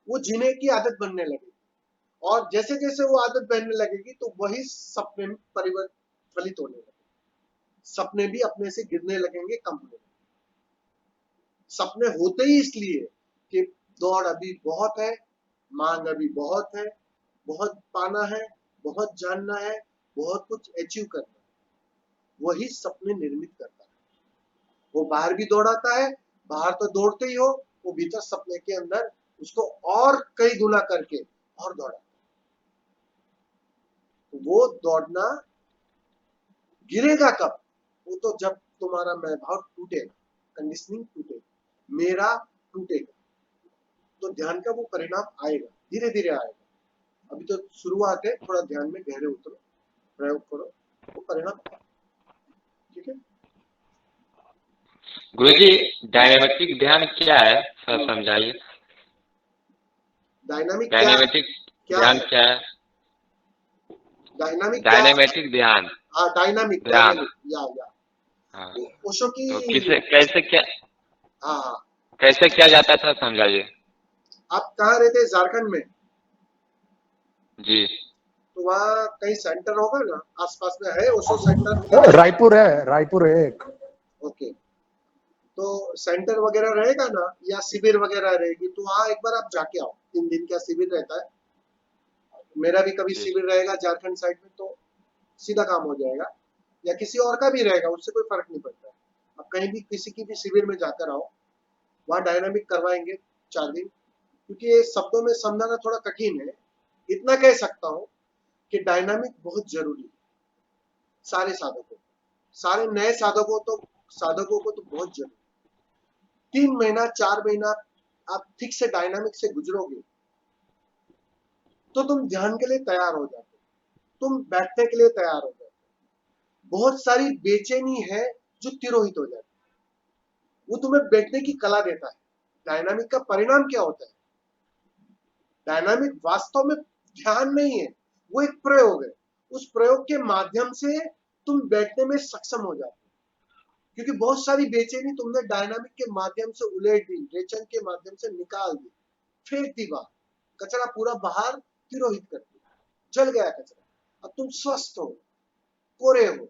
वो जीने की आदत बनने लगेगी। और जैसे जैसे वो आदत बनने लगेगी, तो वही सपने में फलित होने लगेगी, सपने भी अपने से गिरने लगेंगे, कम होने लगेंगे। सपने होते ही इसलिए कि दौड़ अभी बहुत है, मांग अभी बहुत है, बहुत पाना है, बहुत जानना है, बहुत कुछ अचीव करना है, वही सपने निर्मित करता है। वो बाहर भी दौड़ाता है, बाहर तो दौड़ते ही हो, वो भीतर सपने के अंदर उसको और कई गुना करके और दौड़ाता है। तो वो दौड़ना गिरेगा कब, वो तो जब तुम्हारा मैं भाव टूटेगा, कंडीशनिंग टूटेगा, मेरा टूटेगा, तो ध्यान का वो परिणाम आएगा, धीरे धीरे आएगा। अभी तो शुरुआत है, थोड़ा ध्यान में गहरे उतरो, प्रयोग करो, वो परिणाम आएगा। ठीक है
गुरुजी, डायनेमिक ध्यान क्या है, सर समझाइए।
डायनामिक
डायनेमिक
क्या
ध्यान
है?
क्या है?
डायनामिक क्या?
डायनेमेटिक ध्यान।
हाँ, डायनामिक
ध्यान।
या
हाँ,
ओशो की,
तो किसे कैसे क्या
हाँ,
कैसे किया जाता था, समझाइए।
आप कहाँ रहते हैं? झारखंड में?
जी
तो वहाँ कहीं सेंटर होगा ना आसपास में, है ओशो सेंटर?
रायपुर है एक।
ओके, तो सेंटर वगैरह रहेगा ना, या शिविर वगैरह रहेगी, तो वहाँ एक बार आप जाके आओ, 3 दिन का शिविर रहता है। मेरा भी कभी
जी
शिविर रहेगा झारखंड साइड में, तो सीधा काम हो जाएगा। या किसी और का भी रहेगा, उससे कोई फर्क नहीं पड़ता। अब कहीं भी किसी की भी शिविर में जाकर आओ, वहां डायनामिक करवाएंगे 4 दिन, क्योंकि ये शब्दों में समझाना थोड़ा कठिन है। इतना कह सकता हूं कि डायनामिक बहुत जरूरी है सारे साधकों, सारे नए साधकों को तो बहुत जरूरी। 3 महीना 4 महीना आप ठीक से डायनामिक से गुजरोगे तो तुम ध्यान के लिए तैयार हो जाते, तुम बैठने के लिए तैयार हो जाते। बहुत सारी बेचैनी है जो तिरोहित हो जाती, वो तुम्हें बैठने की कला देता है। डायनामिक का परिणाम क्या होता है? डायनामिक वास्तव में ध्यान नहीं है, वो एक प्रयोग है। उस प्रयोग के माध्यम से तुम बैठने में सक्षम हो जाते, क्योंकि बहुत सारी बेचैनी तुमने डायनामिक के माध्यम से उलेट दी, रेचन के माध्यम से निकाल दी, फेंक दी बाहर, कचरा पूरा बाहर तिरोहित कर दिया, जल गया कचरा। अब तुम स्वस्थ हो, कोरे हो,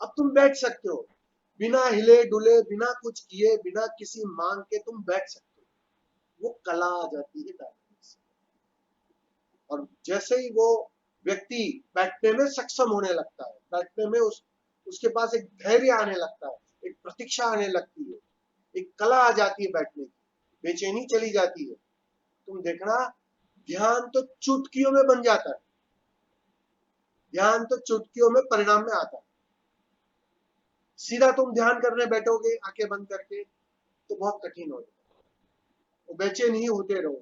अब तुम बैठ सकते हो, बिना हिले डुले, बिना कुछ किए, बिना किसी मांग के तुम बैठ सकते हो। वो कला आ जाती है डायनामिक से। और जैसे ही वो व्यक्ति बैठने में सक्षम होने लगता है, बैठने में उसके पास एक धैर्य आने लगता है, एक प्रतीक्षा आने लगती है, एक कला आ जाती है बैठने की, बेचैनी चली जाती है। तुम देखना, ध्यान तो चुटकियों में बन जाता है, ध्यान तो चुटकियों में परिणाम में आता है। सीधा तुम ध्यान करने बैठोगे आंखें बंद करके तो बहुत कठिन हो जाएगा, वो बेचैन ही होते रहो।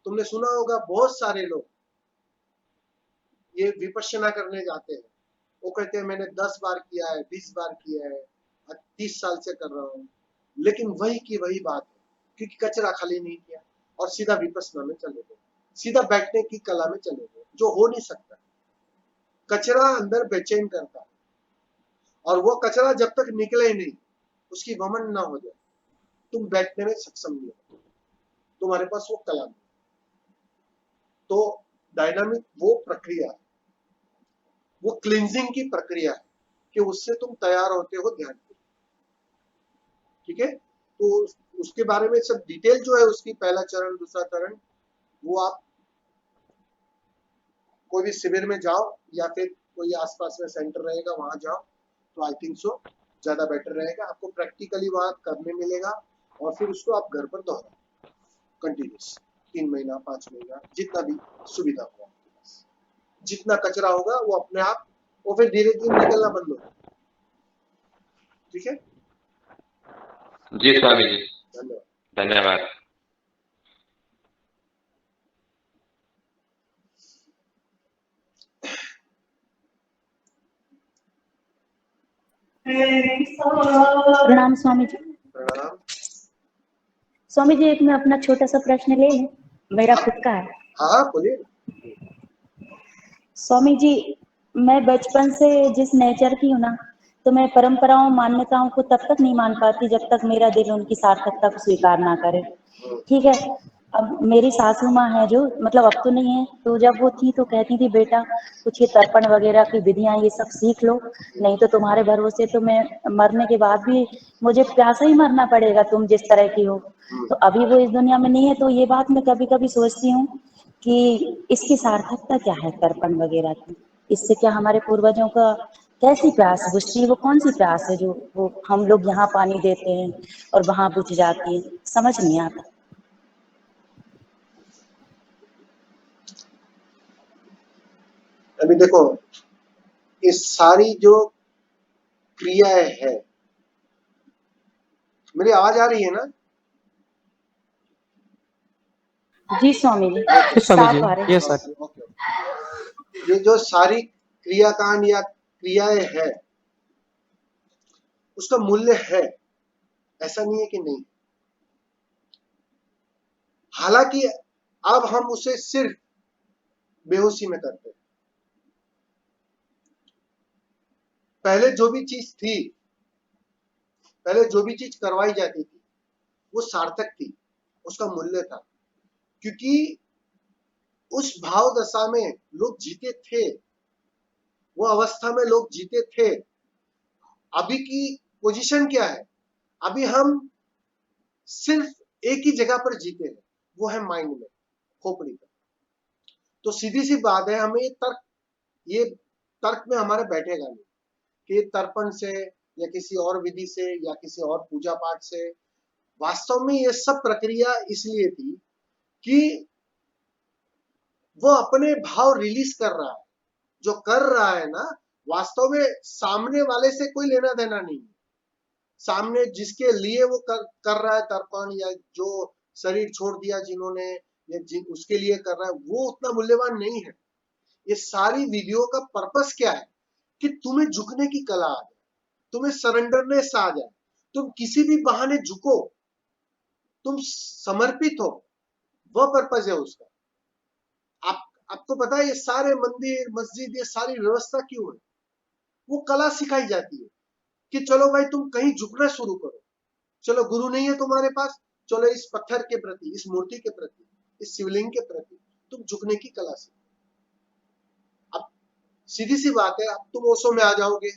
तुमने सुना होगा बहुत सारे लोग ये विपश्यना करने जाते हैं, वो कहते हैं मैंने 10 बार किया है, 20 बार किया है, 30 साल से कर रहा हूं, लेकिन वही की वही बात है, क्योंकि कचरा खाली नहीं किया और सीधा विपश्यना में चले गए, सीधा बैठने की कला में चले गए, जो हो नहीं सकता। कचरा अंदर बेचैन करता है, और वो कचरा जब तक निकले नहीं, उसकी वमन ना हो जाए, तुम बैठने में सक्षम नहीं हो, तुम्हारे पास वो कला नहीं। तो डायनामिक वो प्रक्रिया है, वो क्लींजिंग की प्रक्रिया है कि उससे तुम तैयार होते हो ध्यान के। ठीक है, तो उसके बारे में सब डिटेल जो है उसकी, पहला चरण दूसरा चरण, वो आप कोई भी शिविर में जाओ या फिर कोई आसपास में सेंटर रहेगा वहां जाओ, तो आई थिंक सो ज्यादा बेटर रहेगा, आपको प्रैक्टिकली वहां करने मिलेगा। और फिर उसको आप घर पर दोहराओ कंटिन्यूस, 3 महीना 5 महीना, जितना भी सुविधा हो आपके पास, जितना कचरा होगा वो अपने आप, वो फिर धीरे धीरे निकलना बंद होगा। ठीक है,
जी स्वामी जी,
धन्यवाद।
धन्यवाद।
प्रणाम स्वामी जी।
प्रणाम।
स्वामी जी, एक मैं अपना छोटा सा प्रश्न ले लूं, मेरा खुद का है।
हाँ बोलिए।
स्वामी जी, मैं बचपन से जिस नेचर की हूँ ना, तो मैं परंपराओं मान्यताओं को तब तक नहीं मान पाती जब तक मेरा दिल उनकी सार्थकता को स्वीकार ना करे। ठीक है, अब मेरी सासू माँ है जो, मतलब अब तो नहीं है, तो जब वो थी तो कहती थी बेटा कुछ ये तर्पण वगैरह की विधियां ये सब सीख लो, नहीं तो तुम्हारे भरोसे तो मैं मरने के बाद भी मुझे प्यासा ही मरना पड़ेगा, तुम जिस तरह की हो। तो अभी वो इस दुनिया में नहीं है, तो ये बात मैं कभी कभी सोचती हूँ कि इसकी सार्थकता क्या है तर्पण वगैरह की, इससे क्या हमारे पूर्वजों का कैसी प्यास बुझती है, वो कौन सी प्यास है जो वो हम लोग यहाँ पानी देते हैं और वहां बुझ जाती है, समझ नहीं आता।
अभी देखो, ये सारी जो क्रियाएं है, मेरी आवाज आ रही है ना?
जी स्वामी जी,
स्वामी जी,
साफ आ रहे
yes sir.
ओके। ये जो सारी क्रियाकांड या क्रियाएं है, उसका मूल्य है, ऐसा नहीं है कि नहीं। हालांकि अब हम उसे सिर्फ बेहोशी में करते हैं। पहले जो भी चीज थी, पहले जो भी चीज करवाई जाती थी, वो सार्थक थी, उसका मूल्य था, क्योंकि उस भाव दशा में लोग जीते थे, वो अवस्था में लोग जीते थे। अभी की पोजीशन क्या है? अभी हम सिर्फ एक ही जगह पर जीते हैं, वो है माइंड में, खोपड़ी पर। तो सीधी सी बात है, हमें ये तर्क में हमारे बैठेगा नहीं कि तर्पण से या किसी और विधि से या किसी और पूजा पाठ से। वास्तव में ये सब प्रक्रिया इसलिए थी कि वो अपने भाव रिलीज कर रहा है। जो कर रहा है ना, वास्तव में सामने वाले से कोई लेना देना नहीं है। सामने जिसके लिए वो कर रहा है तर्पण, या जो शरीर छोड़ दिया जिन्होंने, या उसके लिए कर रहा है, वो उतना मूल्यवान नहीं है। ये सारी विधियों का पर्पस क्या है कि तुम्हें झुकने की कला आ जाए, तुम्हें सरेंडरनेस आ जाए, तुम किसी भी बहाने झुको, तुम समर्पित हो। वह पर्पस है उसका। आपको पता है ये सारे मंदिर मस्जिद ये सारी व्यवस्था क्यों है? वो कला सिखाई जाती है कि चलो भाई तुम कहीं झुकना शुरू करो। चलो गुरु नहीं है तुम्हारे पास, चलो इस पत्थर के प्रति, इस मूर्ति के प्रति, इस शिवलिंग के प्रति तुम झुकने की कला सीखो। अब सीधी सी बात है, अब तुम ओशो में आ जाओगे,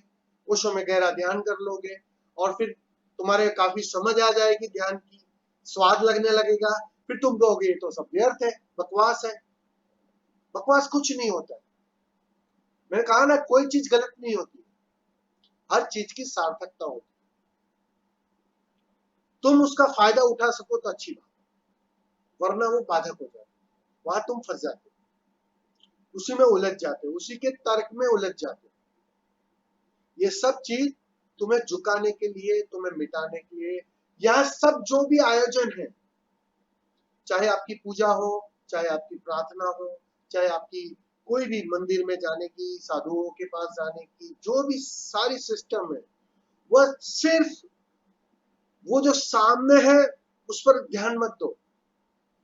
ओशो में गहरा ध्यान कर लोगे, और फिर तुम्हारे काफी समझ आ जाएगी ध्यान की, स्वाद लगने लगेगा। फिर तुम कहोगे ये तो सब व्यर्थ है, बकवास है। बकवास कुछ नहीं होता है। मैंने कहा ना, कोई चीज गलत नहीं होती, हर चीज की सार्थकता होती। तुम उसका फायदा उठा सको तो अच्छी बात, वरना वो बाधक हो जाए, वहां तुम फंस जाते हो, उसी में उलझ जाते हो, उसी के तर्क में उलझ जाते हो। ये सब चीज तुम्हें झुकाने के लिए, तुम्हें मिटाने के लिए, यह सब जो भी आयोजन है, चाहे आपकी पूजा हो, चाहे आपकी प्रार्थना हो, चाहे आपकी कोई भी मंदिर में जाने की, साधुओं के पास जाने की, जो भी सारी सिस्टम है, वह सिर्फ वो जो सामने है उस पर ध्यान मत दो।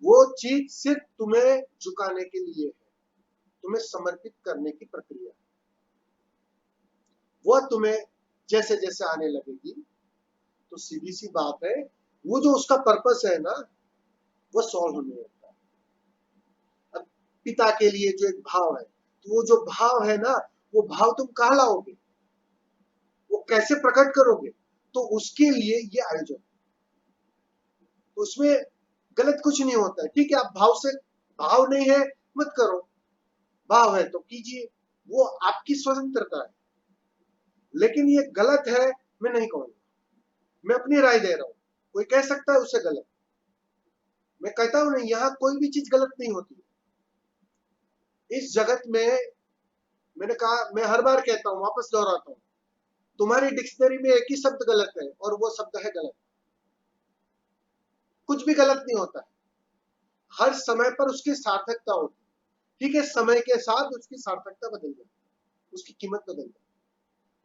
वो चीज सिर्फ तुम्हें झुकाने के लिए है, तुम्हें समर्पित करने की प्रक्रिया। वह तुम्हें जैसे जैसे आने लगेगी तो सीधी सी बात है, वो जो उसका पर्पस है ना, वो सॉल्व होने लगता है। अब पिता के लिए जो एक भाव है, तो वो जो भाव है ना, वो भाव तुम कहाँ लाओगे, वो कैसे प्रकट करोगे? तो उसके लिए ये आयोजन, उसमें गलत कुछ नहीं होता है। ठीक है, आप भाव से, भाव नहीं है मत करो, भाव है तो कीजिए, वो आपकी स्वतंत्रता है। लेकिन ये गलत है मैं नहीं कहूंगा, मैं अपनी राय दे रहा हूं। कोई कह सकता है उसे गलत, मैं कहता हूं नहीं, यहां कोई भी चीज गलत नहीं होती। इस जगत में, मैंने कहा, मैं हर बार कहता हूं, वापस दोहराता हूं, तुम्हारी डिक्शनरी में एक ही शब्द गलत है और वो शब्द है गलत। कुछ भी गलत नहीं होता है, हर समय पर उसकी सार्थकता होती है। ठीक है, समय के साथ उसकी सार्थकता बदल जाती है, उसकी कीमत बदल जाती है,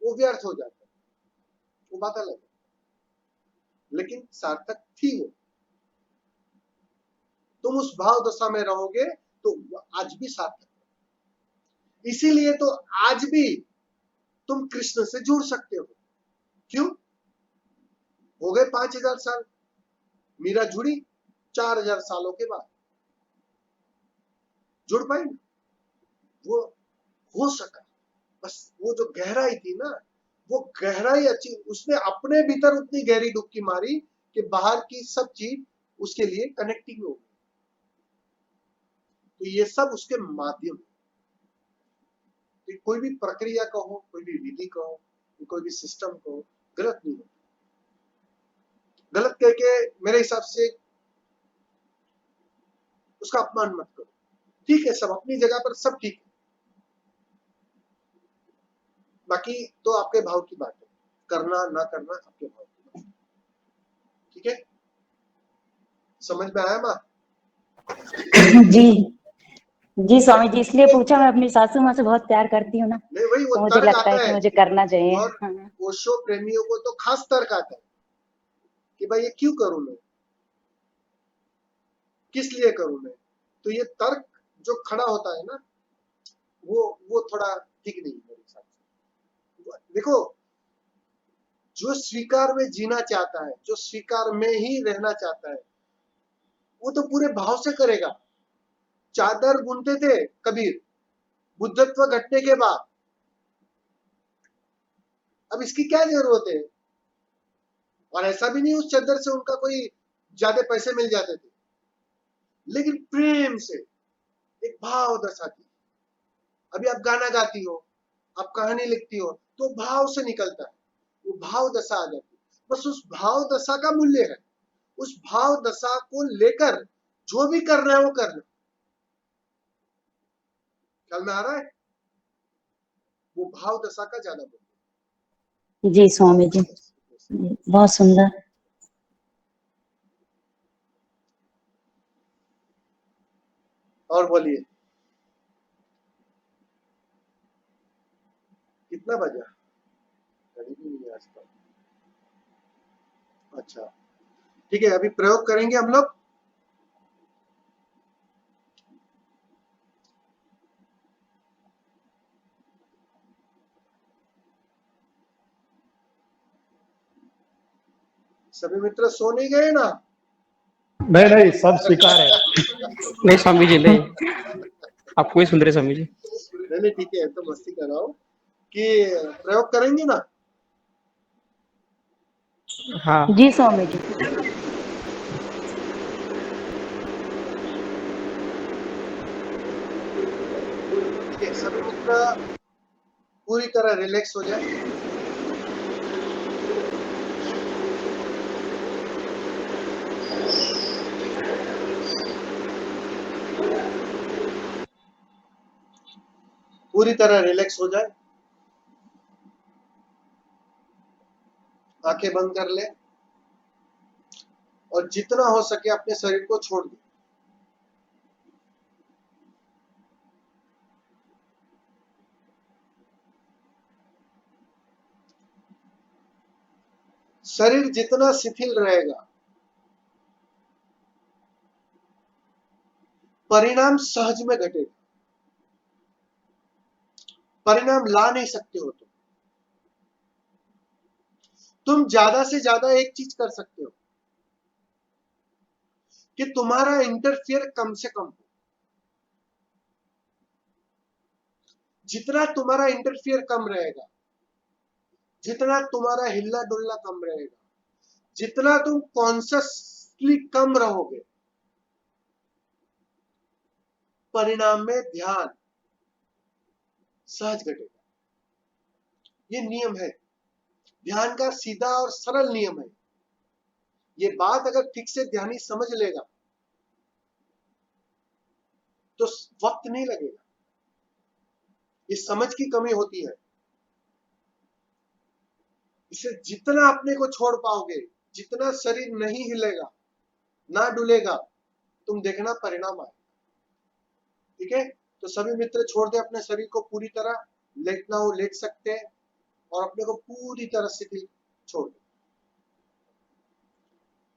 वो व्यर्थ हो जाता है, वो बात अलग है, लेकिन सार्थक थी वो। तुम उस भाव दशा में रहोगे तो आज भी सार्थक है। इसीलिए तो आज भी तुम कृष्ण से जुड़ सकते हो। क्यों? हो गए 5000 साल, मीरा जुड़ी 4000 सालों के बाद, जुड़ पाई ना? वो हो सका, बस वो जो गहराई थी ना, वो गहराई अच्छी, उसने अपने भीतर उतनी गहरी डुबकी मारी कि बाहर की सब चीज उसके लिए कनेक्टिंग हो गई। तो ये सब उसके माध्यम, कोई भी प्रक्रिया कहो, कोई भी विधि कहो, कोई भी सिस्टम कहो, गलत नहीं होता। गलत कह के मेरे हिसाब से उसका अपमान मत करो। ठीक है, सब अपनी जगह पर सब ठीक है, बाकी तो आपके भाव की बात है, करना ना करना आपके भाव की बात है। ठीक है, समझ में आया माँ?
जी जी स्वामी जी, इसलिए पूछा, मैं अपनी सासू माँ से बहुत प्यार करती हूँ ना,
नहीं, वही वो
तो मुझे
तर्क
लगता है
आता
कि
है।
मुझे करना चाहिए।
और
हाँ।
ओशो प्रेमियों को तो खास तर्क आता है कि भाई ये क्यों करूं मैं, किस लिए करूं मैं। तो ये तर्क जो खड़ा होता है ना, वो थोड़ा ठीक नहीं है मेरे हिसाब से। देखो, जो स्वीकार में जीना चाहता है, जो स्वीकार में ही रहना चाहता है, वो तो पूरे भाव से करेगा। चादर बुनते थे कबीर बुद्धत्व घटने के बाद, अब इसकी क्या जरूरत है? और ऐसा भी नहीं उस चादर से उनका कोई ज्यादा पैसे मिल जाते थे, लेकिन प्रेम से एक भाव दर्शाती। अभी आप गाना गाती हो, आप कहानी लिखती हो तो भाव से निकलता है, वो भाव दशा आ जाती है। बस उस भाव दशा का मूल्य है, उस भाव दशा को लेकर जो भी कर रहे हैं वो करना। ख्याल में आ रहा है? वो भाव दशा का ज्यादा मूल्य।
जी स्वामी जी, बहुत सुंदर।
और बोलिए, कितना बजा? घड़ी भी नहीं है आज तक। अच्छा ठीक है, अभी प्रयोग करेंगे हम लोग। सभी मित्र सो नहीं गए ना?
नहीं नहीं, सब स्वीकार है।
नहीं स्वामी जी नहीं, आपको ही सुन रहे स्वामी जी।
नहीं ठीक है, तो मस्ती कर रहा हूँ कि प्रयोग करेंगे ना।
हाँ
जी स्वामी जी।
ठीक है, सभी मित्र पूरी तरह रिलैक्स हो जाए। पूरी तरह रिलैक्स हो जाए, आंखें बंद कर ले और जितना हो सके अपने शरीर को छोड़ दे। शरीर जितना शिथिल रहेगा परिणाम सहज में घटेगा। परिणाम ला नहीं सकते हो तुम ज्यादा से ज्यादा एक चीज कर सकते हो कि तुम्हारा इंटरफियर कम से कम हो। जितना तुम्हारा इंटरफियर कम रहेगा, जितना तुम्हारा हिल्ला डुल्ला कम रहेगा, जितना तुम कॉन्शियसली कम रहोगे, परिणाम में ध्यान सहज घटेगा। ये नियम है, ध्यान का सीधा और सरल नियम है। ये बात अगर ठीक से ध्यानी समझ लेगा तो वक्त नहीं लगेगा। ये समझ की कमी होती है। इसे जितना अपने को छोड़ पाओगे, जितना शरीर नहीं हिलेगा, ना डुलेगा, तुम देखना परिणाम आए। ठीक है, तो सभी मित्र छोड़ दे अपने शरीर को पूरी तरह। लेटना हो लेट सकते हैं और अपने को पूरी तरह से छोड़ दे।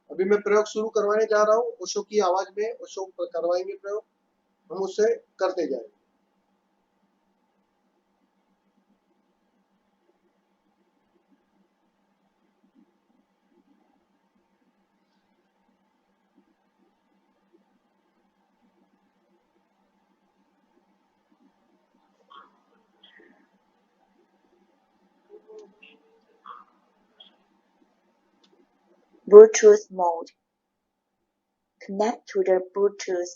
अभी मैं प्रयोग शुरू करवाने जा रहा हूँ, ओशो की आवाज में ओशो करवाएंगे प्रयोग, हम उसे करते जाएंगे।
Bluetooth mode. Connect to the Bluetooth.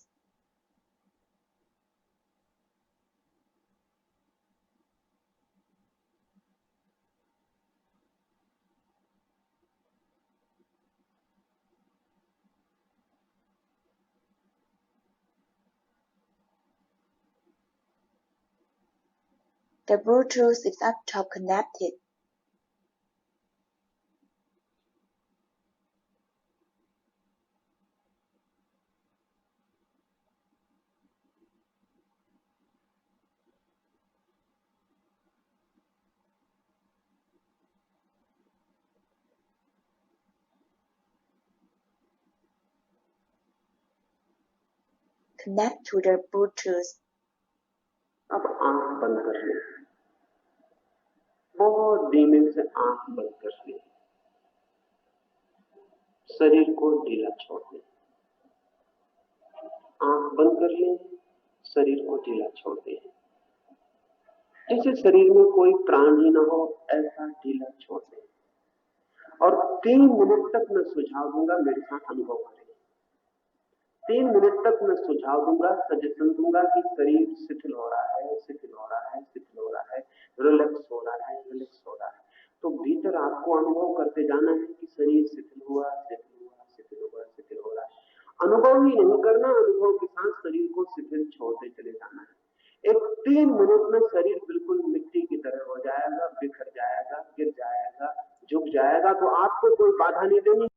The Bluetooth is up top connected. Connect to the Bluetooth.
अब आंख बंद कर ले, बहुत धीमे से आंख बंद कर ले, शरीर को ढीला छोड़ दे। आंख बंद कर ले, शरीर को ढीला छोड़ दे। जैसे शरीर में कोई प्राण ही ना हो, ऐसा ढीला छोड़ दे। और 3 मिनट तक मैं सुझाव दूंगा, मेरे साथ अनुभव करें। 3 मिनट तक मैं सुझाव दूंगा, सजेशन दूंगा कि शरीर शिथिल हो रहा है, शिथिल हो रहा है, शिथिल हो रहा है। रिलैक्स हो रहा है, रिलैक्स हो रहा है। तो भीतर आपको अनुभव करते जाना है कि शरीर शिथिल हुआ, शिथिल हुआ, शिथिल हुआ, शिथिल हो रहा है। अनुभव ही नहीं करना, अनुभव के साथ शरीर को शिथिल छोड़ते चले जाना है। एक 3 मिनट में शरीर बिल्कुल मिट्टी की तरह हो जाएगा, बिखर जाएगा, गिर जाएगा, झुक जाएगा। तो आपको कोई बाधा नहीं देनी।